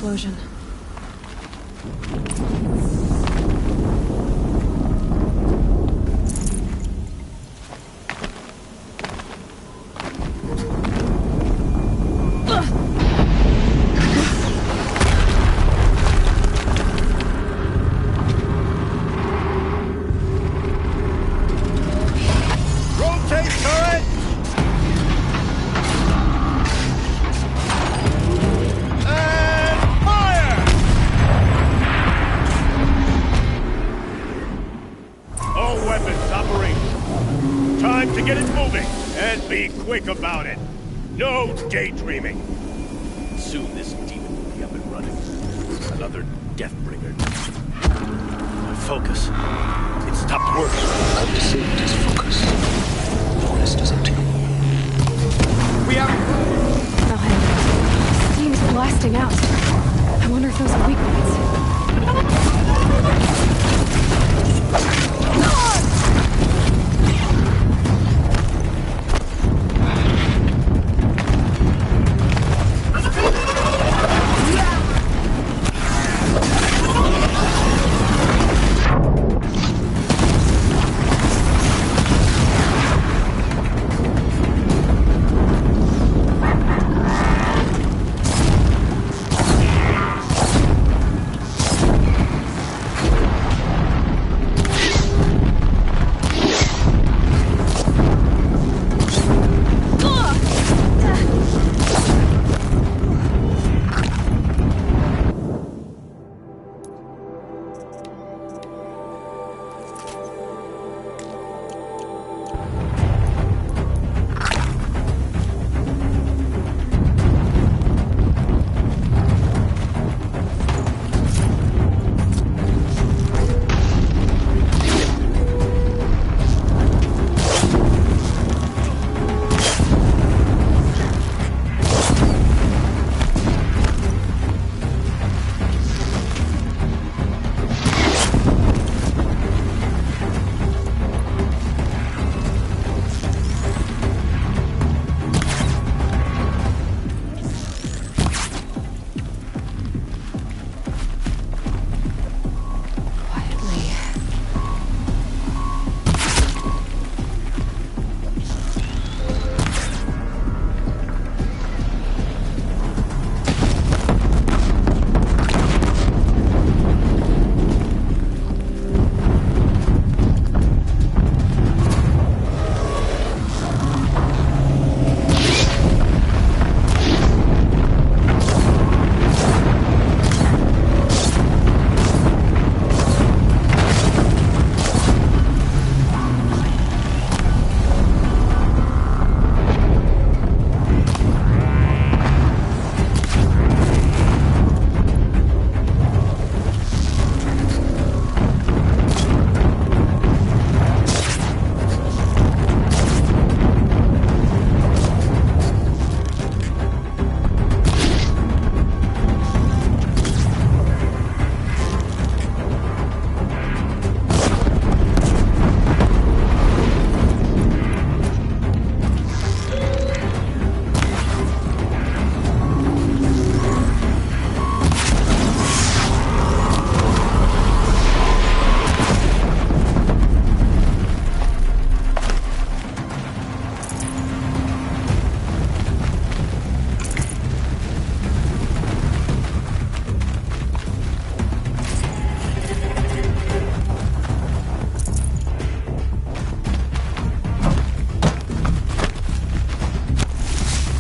Speaker 14: Explosion.
Speaker 1: Rotate turret! Time to get it moving, and be quick about it. No daydreaming. Soon this demon will be up and running. Another Deathbringer. My focus. It stopped working.
Speaker 12: I've disabled his focus. The rest is up to you.
Speaker 14: We have...
Speaker 3: I'll handle it. Steam's blasting out. I wonder if those are weak points.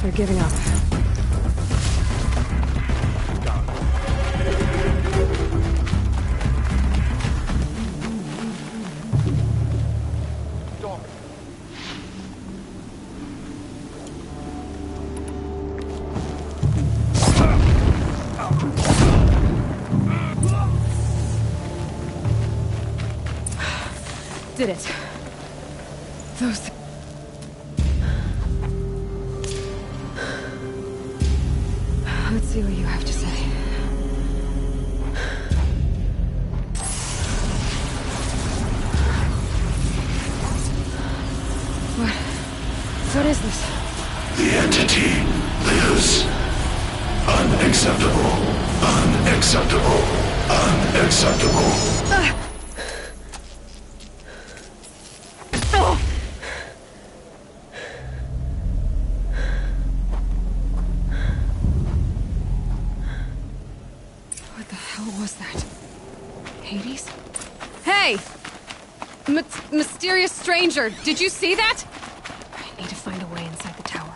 Speaker 3: They're giving up. Did it. Those... Let's see what you have to say. What is this?
Speaker 17: The entity lives. Unacceptable. Unacceptable. Unacceptable.
Speaker 3: What the hell was that? Hades? Hey! Mysterious stranger, did you see that? I need to find a way inside the tower.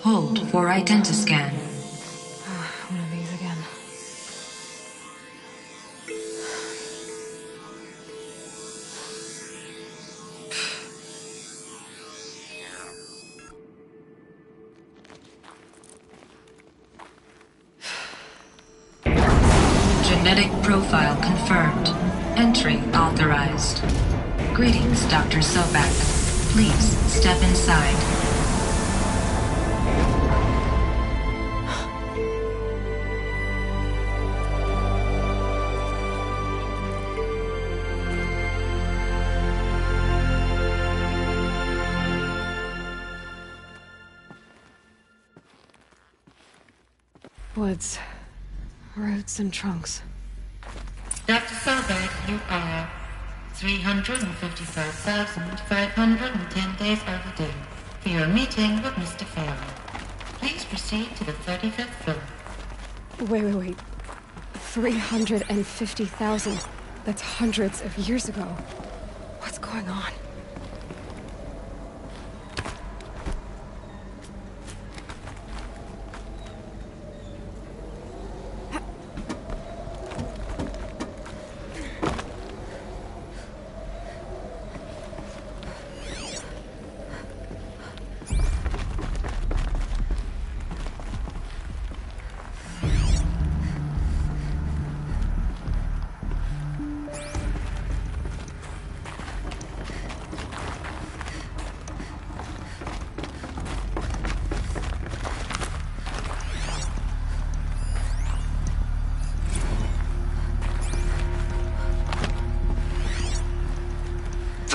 Speaker 18: Hold for identiscan. Genetic profile confirmed. Entry authorized. Greetings, Dr. Sobek. Please step inside.
Speaker 3: Woods. Roots and trunks.
Speaker 19: Dr. Sobek, you are 355,510 days overdue for your meeting with Mr. Farrell. Please proceed to the 35th floor.
Speaker 3: Wait. 350,000. That's hundreds of years ago. What's going on?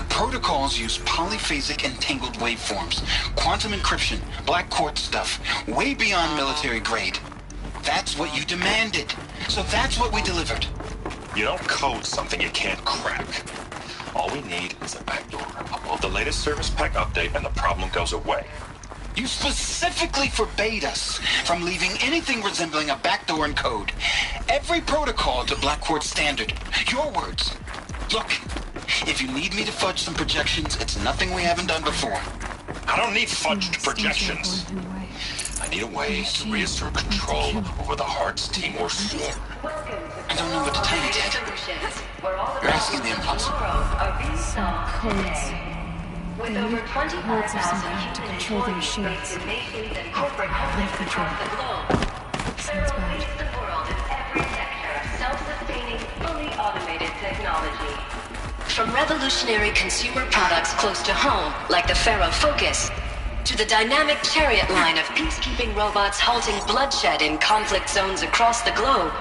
Speaker 20: Protocols use polyphasic entangled waveforms, quantum encryption, black quartz stuff, way beyond military grade. That's what you demanded, so that's what we delivered.
Speaker 21: You don't code something you can't crack. All we need is a backdoor. Upload the latest service pack update and the problem goes away.
Speaker 20: You specifically forbade us from leaving anything resembling a backdoor in code. Every protocol to black quartz standard. Your words. Look. If you need me to fudge some projections, it's nothing we haven't done before.
Speaker 21: I don't need fudged projections. I need a way to reassert control over the Hearts team or Swarm.
Speaker 20: I don't know what to tell you, Ted. You're asking the impossible.
Speaker 3: Some codes. They need codes of some kind to control the machines. Life control. Sounds bad.
Speaker 22: Self-sustaining, fully automated technology. From revolutionary consumer products close to home, like the Pharaoh Focus, to the dynamic chariot line of peacekeeping robots halting bloodshed in conflict zones across the globe,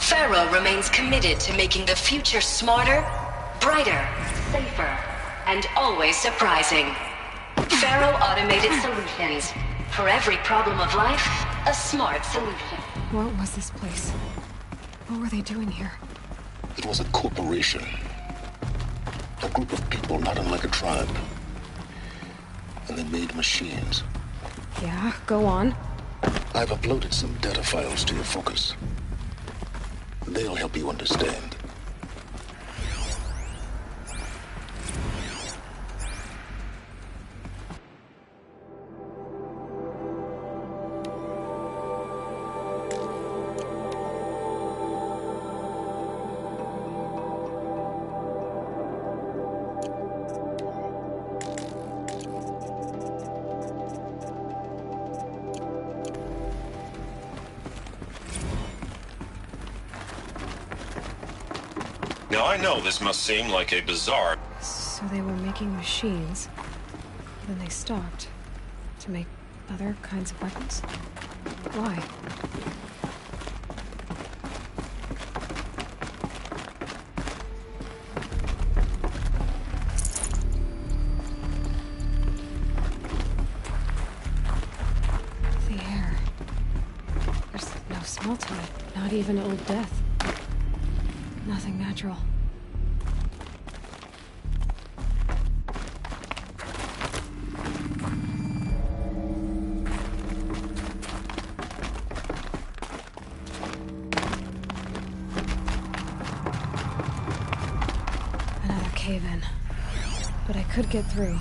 Speaker 22: Pharaoh remains committed to making the future smarter, brighter, safer, and always surprising. Pharaoh Automated Solutions. For every problem of life, a smart solution.
Speaker 3: What was this place? What were they doing here?
Speaker 12: It was a corporation. A group of people not unlike a tribe. And they made machines.
Speaker 3: Yeah, go on.
Speaker 12: I've uploaded some data files to your Focus. They'll help you understand.
Speaker 21: Now I know this must seem like a bizarre...
Speaker 3: So they were making machines. Then they stopped. To make other kinds of weapons? Why? The air. There's no smell to it. Not even Old Death. Nothing natural. Another cave-in. But I could get through.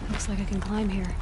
Speaker 3: Looks like I can climb here.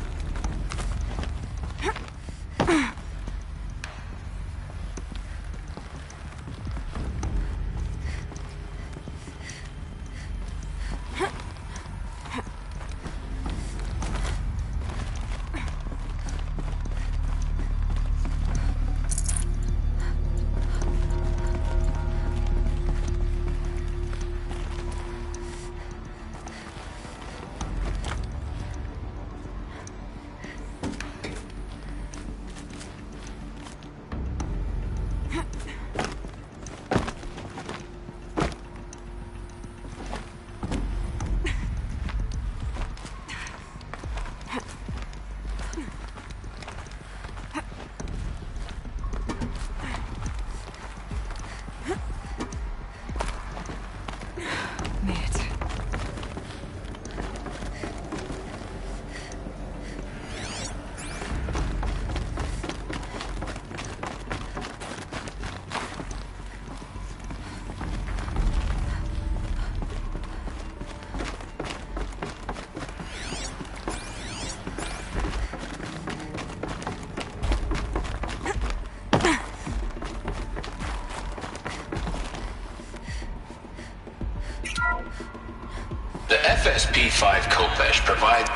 Speaker 20: FSP-5 Kopesh provides...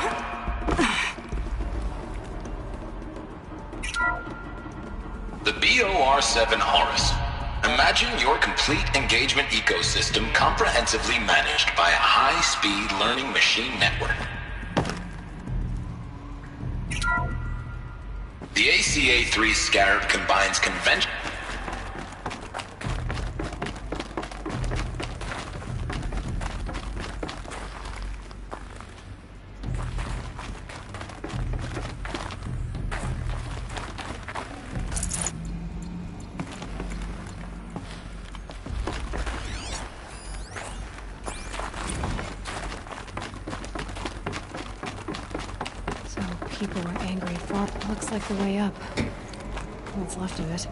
Speaker 20: The BOR-7 Horus. Imagine your complete engagement ecosystem comprehensively managed by a high-speed learning machine network. The ACA-3 Scarab combines convention...
Speaker 3: People were angry. Thought looks like the way up. What's left of it.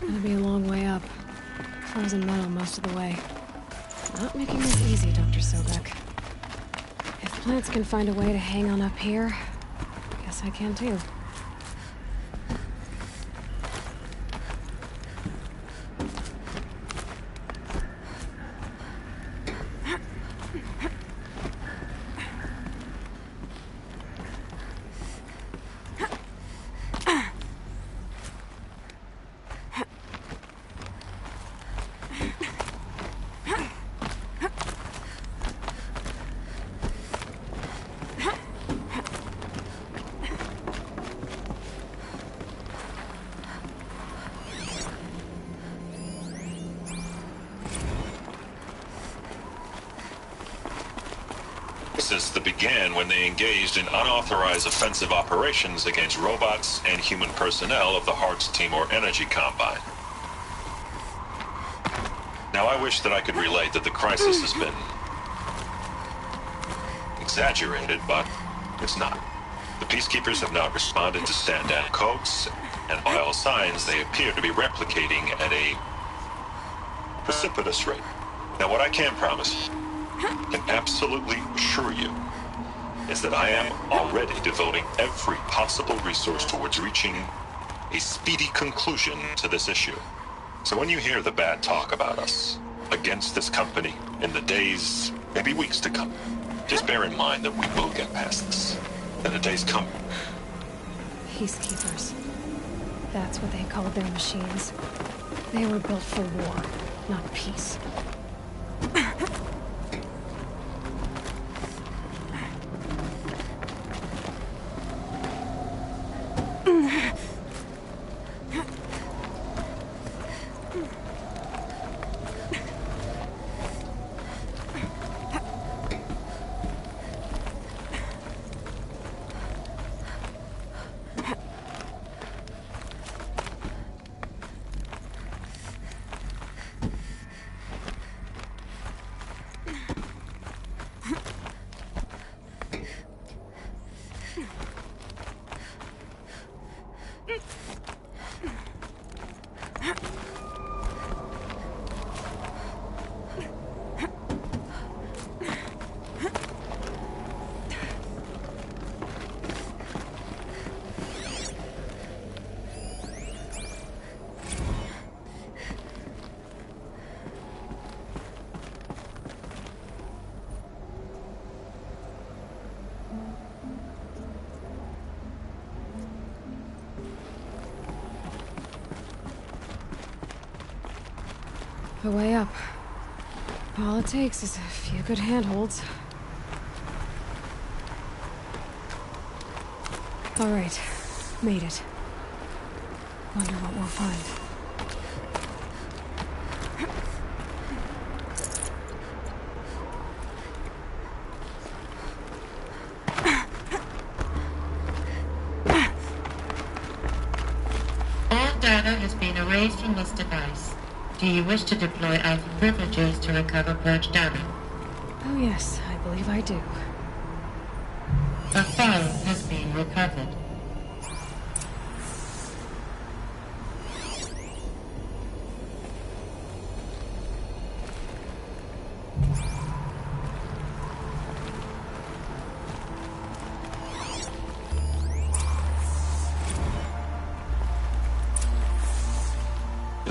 Speaker 3: Gonna be a long way up. Frozen metal most of the way. Not making this easy, Dr. Sobek. If plants can find a way to hang on up here, guess I can too.
Speaker 21: That began when they engaged in unauthorized offensive operations against robots and human personnel of the Hearts Timor Energy Combine. Now, I wish that I could relate that the crisis has been exaggerated, but it's not. The Peacekeepers have not responded to stand-down codes, and by all signs, they appear to be replicating at a precipitous rate. Now, what I can promise, can absolutely assure you, is that I am already devoting every possible resource towards reaching a speedy conclusion to this issue. So when you hear the bad talk about us against this company in the days, maybe weeks to come, just bear in mind that we will get past this, and the day's coming.
Speaker 3: Peacekeepers. That's what they called their machines. They were built for war, not peace. The way up. All it takes is a few good handholds. All right, made it. Wonder what we'll find.
Speaker 19: All data has been erased from this device. Do you wish to deploy Alpha privileges to recover purged data?
Speaker 3: Oh yes, I believe I do.
Speaker 19: A file has been recovered.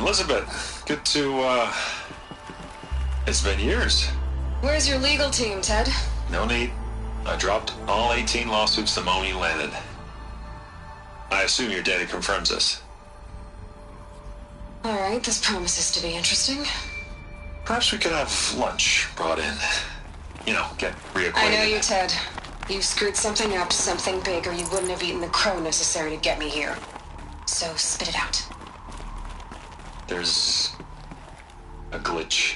Speaker 21: Elizabeth, good to, it's been years.
Speaker 3: Where's your legal team, Ted?
Speaker 21: No need. I dropped all 18 lawsuits the moment you landed. I assume your data confirms this.
Speaker 3: Alright, this promises to be interesting.
Speaker 21: Perhaps we could have lunch brought in. You know, get reacquainted.
Speaker 3: I know you, Ted. You screwed something up, something big, or you wouldn't have eaten the crow necessary to get me here. So spit it out.
Speaker 21: There's a glitch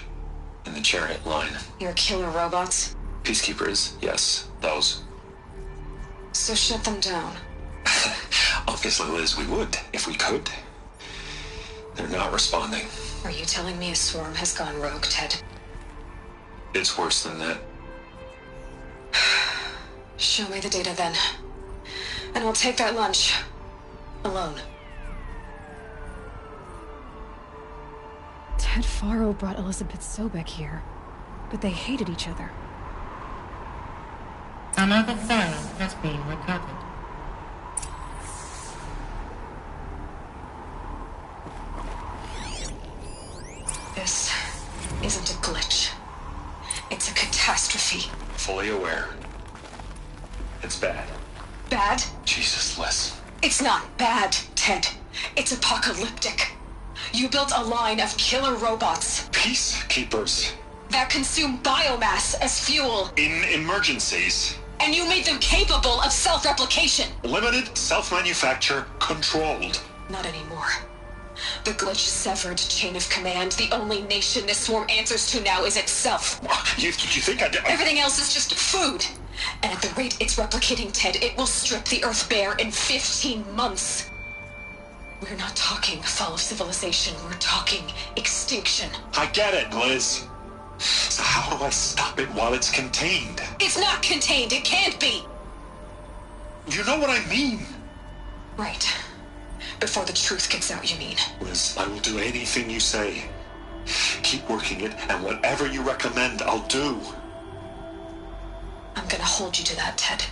Speaker 21: in the chariot line.
Speaker 3: Your killer robots?
Speaker 21: Peacekeepers, yes, those.
Speaker 3: So shut them down.
Speaker 21: Obviously, Liz, we would, if we could. They're not responding.
Speaker 3: Are you telling me a swarm has gone rogue, Ted?
Speaker 21: It's worse than that.
Speaker 3: Show me the data then. And I'll take that lunch. Alone. Ted Faro brought Elizabeth Sobek here, but they hated each other.
Speaker 19: Another file has been recovered.
Speaker 3: This isn't a glitch. It's a catastrophe.
Speaker 21: Fully aware. It's bad.
Speaker 3: Bad?
Speaker 21: Jesus, Liz.
Speaker 3: It's not bad, Ted. It's apocalyptic. You built a line of killer robots.
Speaker 21: Peacekeepers.
Speaker 3: That consume biomass as fuel.
Speaker 21: In emergencies.
Speaker 3: And you made them capable of self-replication.
Speaker 21: Limited, self-manufacture, controlled.
Speaker 3: Not anymore. The glitch severed chain of command. The only nation this swarm answers to now is itself.
Speaker 21: You think I did?
Speaker 3: Everything else is just food. And at the rate it's replicating, Ted, it will strip the Earth bare in 15 months. We're not talking fall of civilization. We're talking extinction.
Speaker 21: I get it, Liz. So how do I stop it while it's contained?
Speaker 3: It's not contained. It can't be.
Speaker 21: You know what I mean.
Speaker 3: Right. Before the truth gets out, you mean?
Speaker 21: Liz, I will do anything you say. Keep working it, and whatever you recommend, I'll do.
Speaker 3: I'm gonna hold you to that, Ted.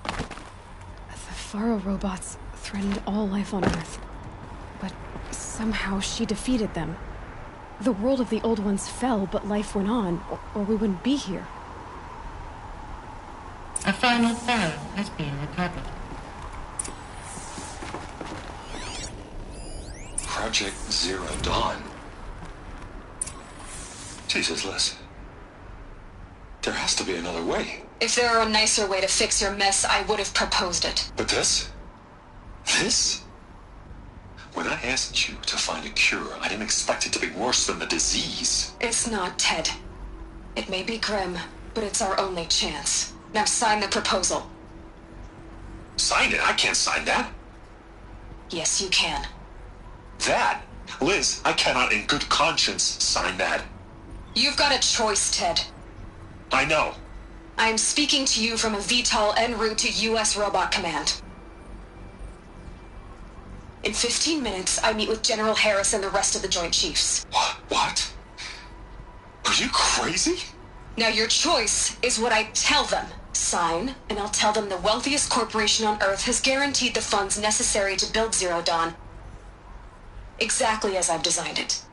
Speaker 3: The Faro robots threatened all life on Earth. But somehow she defeated them. The world of the old ones fell, but life went on, or we wouldn't be here.
Speaker 19: A final file has been recovered.
Speaker 21: Project Zero Dawn. Jesus, Liz. There has to be another way.
Speaker 3: If there were a nicer way to fix your mess, I would have proposed it.
Speaker 21: But this? This? When I asked you to find a cure, I didn't expect it to be worse than the disease.
Speaker 3: It's not, Ted. It may be grim, but it's our only chance. Now sign the proposal.
Speaker 21: Sign it? I can't sign that.
Speaker 3: Yes, you can.
Speaker 21: That? Liz, I cannot in good conscience sign that.
Speaker 3: You've got a choice, Ted.
Speaker 21: I know.
Speaker 3: I'm speaking to you from a VTOL en route to U.S. Robot Command. In 15 minutes, I meet with General Harris and the rest of the Joint Chiefs.
Speaker 21: What? Are you crazy?
Speaker 3: Now your choice is what I tell them. Sign, and I'll tell them the wealthiest corporation on Earth has guaranteed the funds necessary to build Zero Dawn. Exactly as I've designed it.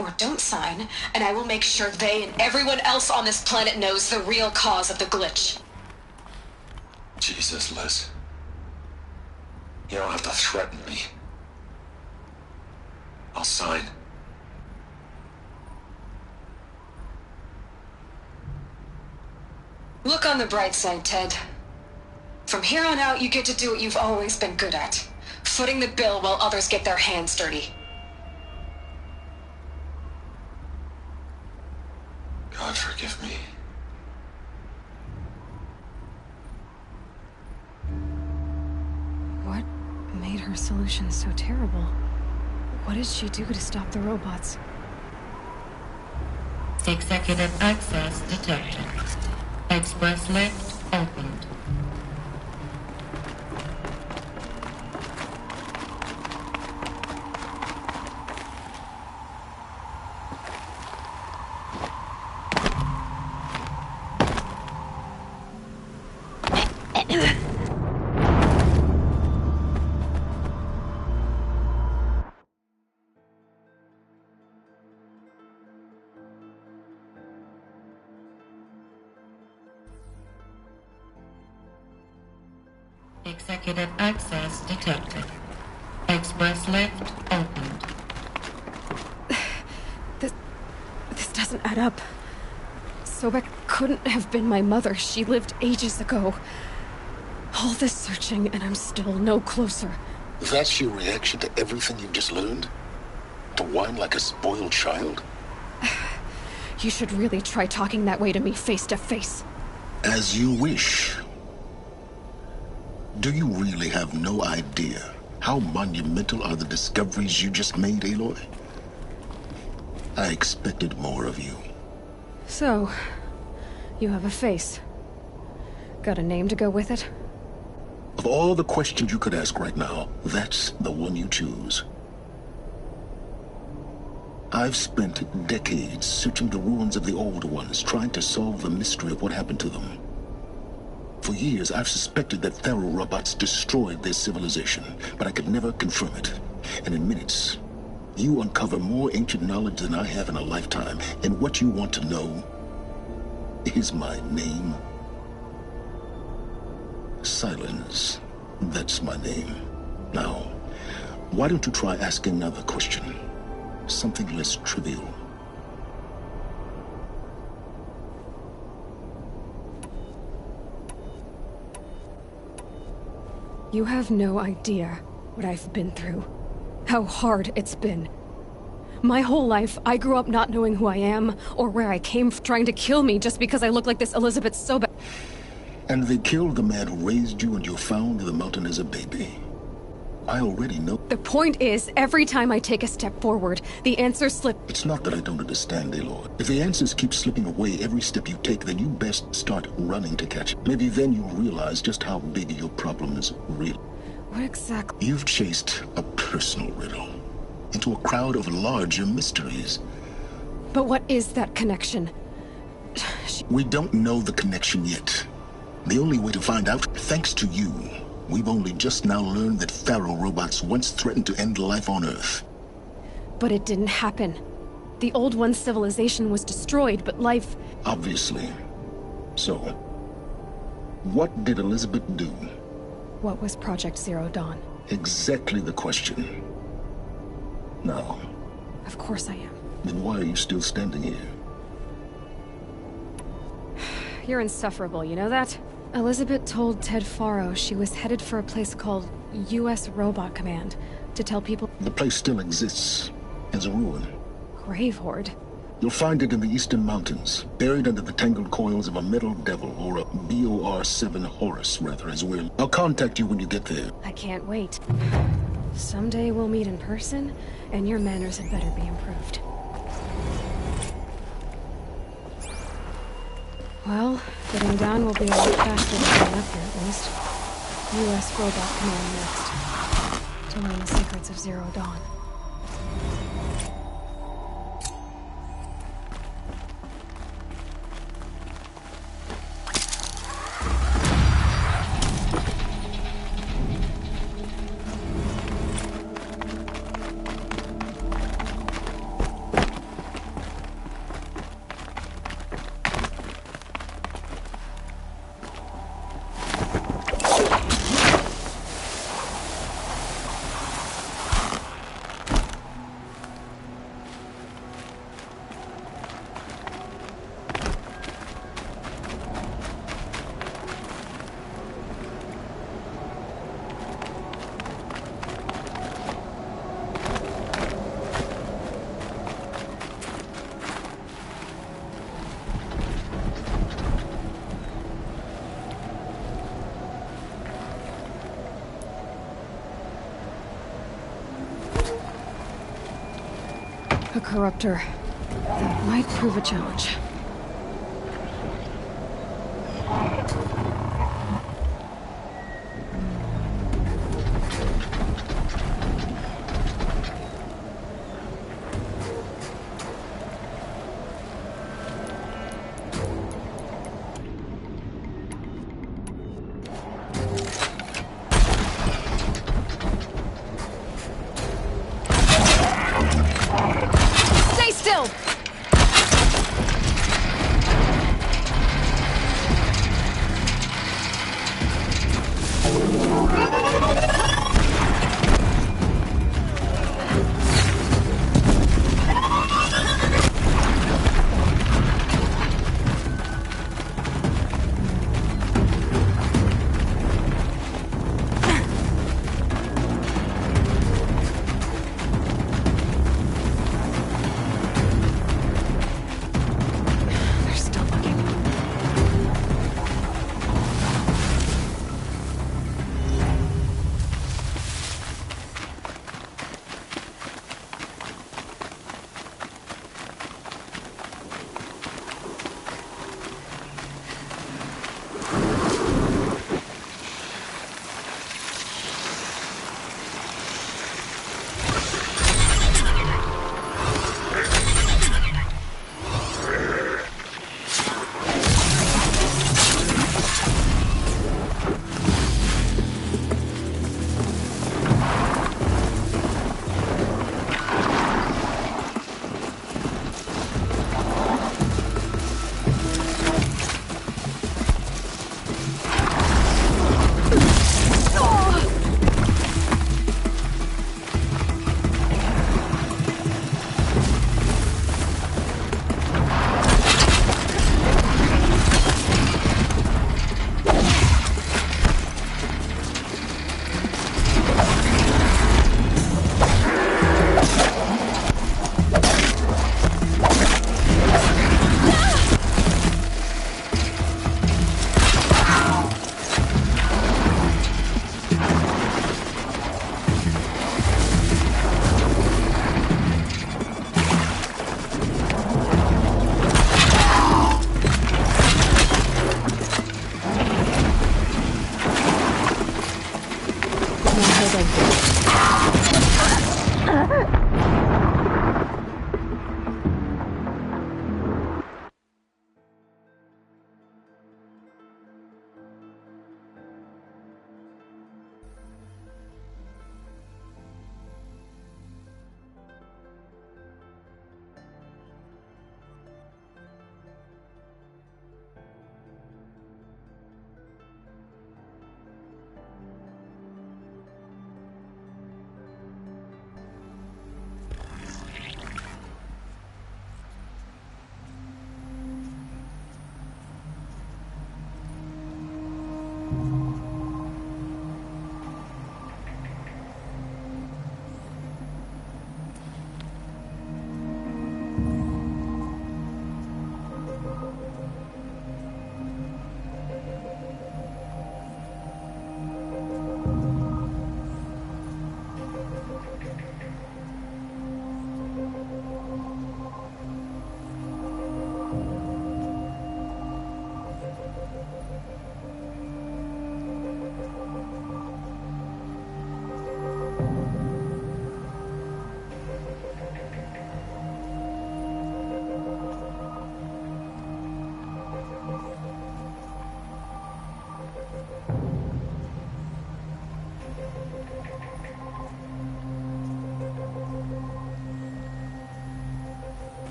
Speaker 3: Or don't sign, and I will make sure they and everyone else on this planet knows the real cause of the glitch.
Speaker 21: Jesus, Liz. You don't have to threaten me. I'll sign.
Speaker 3: Look on the bright side, Ted. From here on out, you get to do what you've always been good at. Footing the bill while others get their hands dirty.
Speaker 21: God forgive me.
Speaker 3: What made her solution so terrible? What did she do to stop the robots?
Speaker 19: Executive access detected. Express lift opened. Executive access detected. Express lift opened.
Speaker 3: This doesn't add up. Sobek couldn't have been my mother. She lived ages ago. All this searching, and I'm still no closer.
Speaker 12: That's your reaction to everything you've just learned? To whine like a spoiled child?
Speaker 3: You should really try talking that way to me face to face.
Speaker 12: As you wish. Do you really have no idea how monumental are the discoveries you just made, Aloy? I expected more of you.
Speaker 3: So, you have a face. Got a name to go with it?
Speaker 12: Of all the questions you could ask right now, that's the one you choose. I've spent decades searching the ruins of the old ones, trying to solve the mystery of what happened to them. For years, I've suspected that Pharaoh robots destroyed their civilization, but I could never confirm it. And in minutes, you uncover more ancient knowledge than I have in a lifetime, and what you want to know is my name. Silence. That's my name. Now, why don't you try asking another question? Something less trivial.
Speaker 3: You have no idea what I've been through. How hard it's been. My whole life, I grew up not knowing who I am, or where I came from, trying to kill me just because I look like this Elizabeth Sobek.
Speaker 12: And they killed the man who raised you and you found in the mountain as a baby. I already know.
Speaker 3: The point is, every time I take a step forward, the answers slip.
Speaker 12: It's not that I don't understand, Aloy. If the answers keep slipping away every step you take, then you best start running to catch it. Maybe then you'll realize just how big your problem is really.
Speaker 3: What exactly?
Speaker 12: You've chased a personal riddle into a crowd of larger mysteries.
Speaker 3: But what is that connection?
Speaker 12: We don't know the connection yet. The only way to find out, thanks to you, we've only just now learned that Pharaoh robots once threatened to end life on Earth.
Speaker 3: But it didn't happen. The Old One's civilization was destroyed, but life...
Speaker 12: Obviously. So, what did Elizabeth do?
Speaker 3: What was Project Zero Dawn?
Speaker 12: Exactly the question. Now.
Speaker 3: Of course I am.
Speaker 12: Then why are you still standing here?
Speaker 3: You're insufferable, you know that? Elizabeth told Ted Faro she was headed for a place called U.S. Robot Command to tell people...
Speaker 12: The place still exists, as a ruin.
Speaker 3: Grave Horde?
Speaker 12: You'll find it in the Eastern Mountains, buried under the tangled coils of a metal devil, or a BOR-7 Horus, rather, as well. I'll contact you when you get there.
Speaker 3: I can't wait. Someday we'll meet in person, and your manners had better be improved. Well, getting down will be a lot faster than getting up here, at least. U.S. Robot Command next. To learn the secrets of Zero Dawn. A corruptor. That might prove a challenge.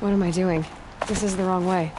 Speaker 3: What am I doing? This is the wrong way.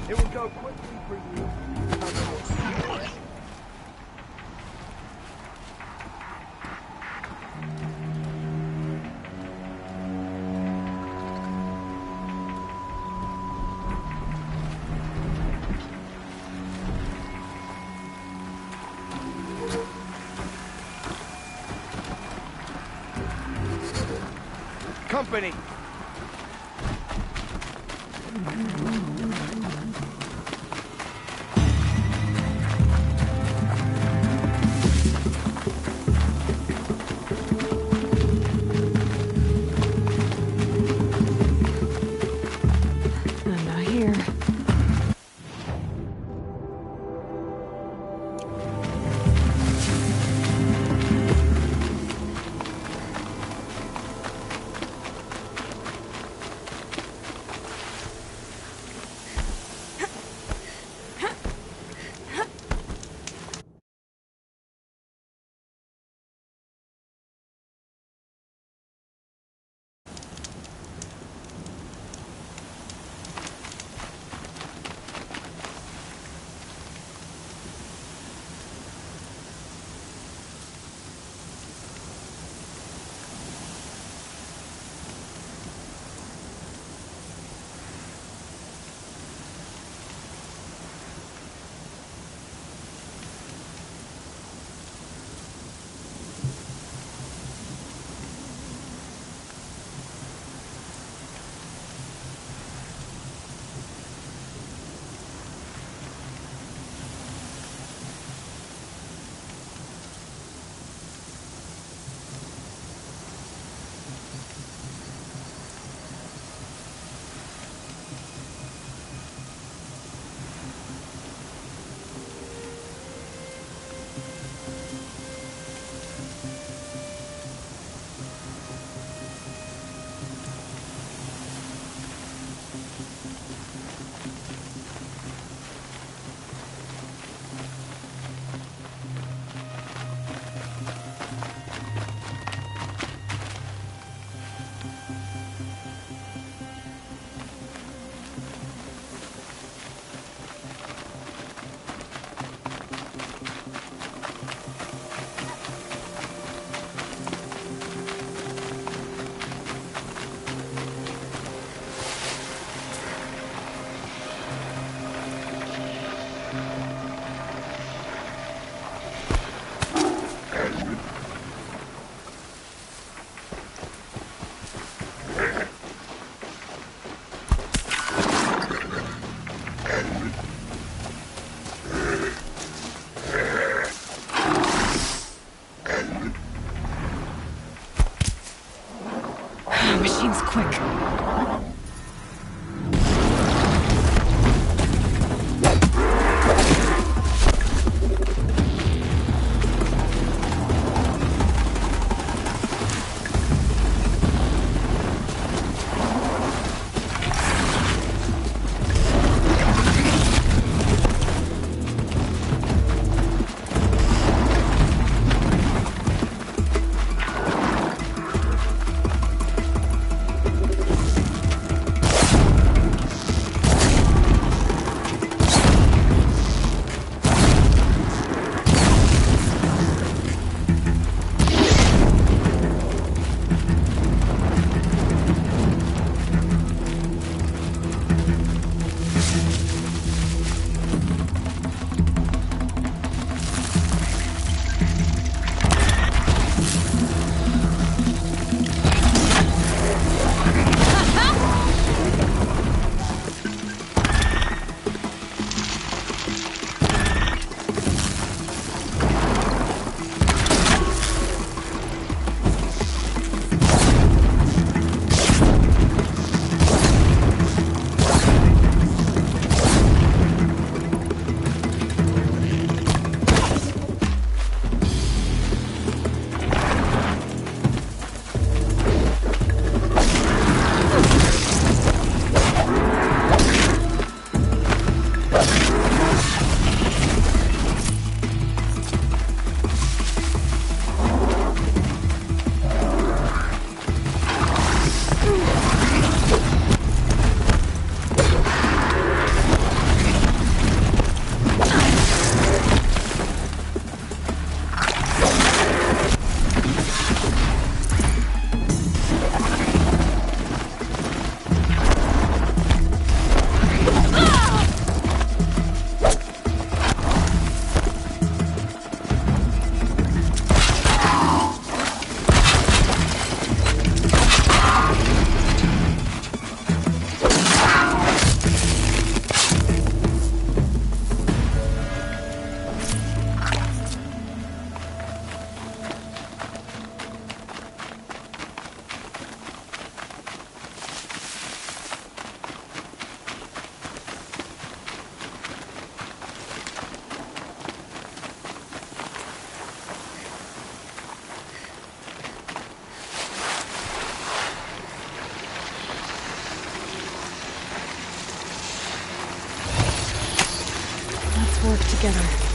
Speaker 6: It will go quickly for you. Company.
Speaker 3: I'm not here. machines quick. Work together.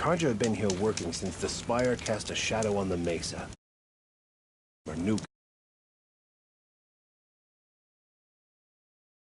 Speaker 4: Karja had been here working since the Spire cast a shadow on the Mesa. Our new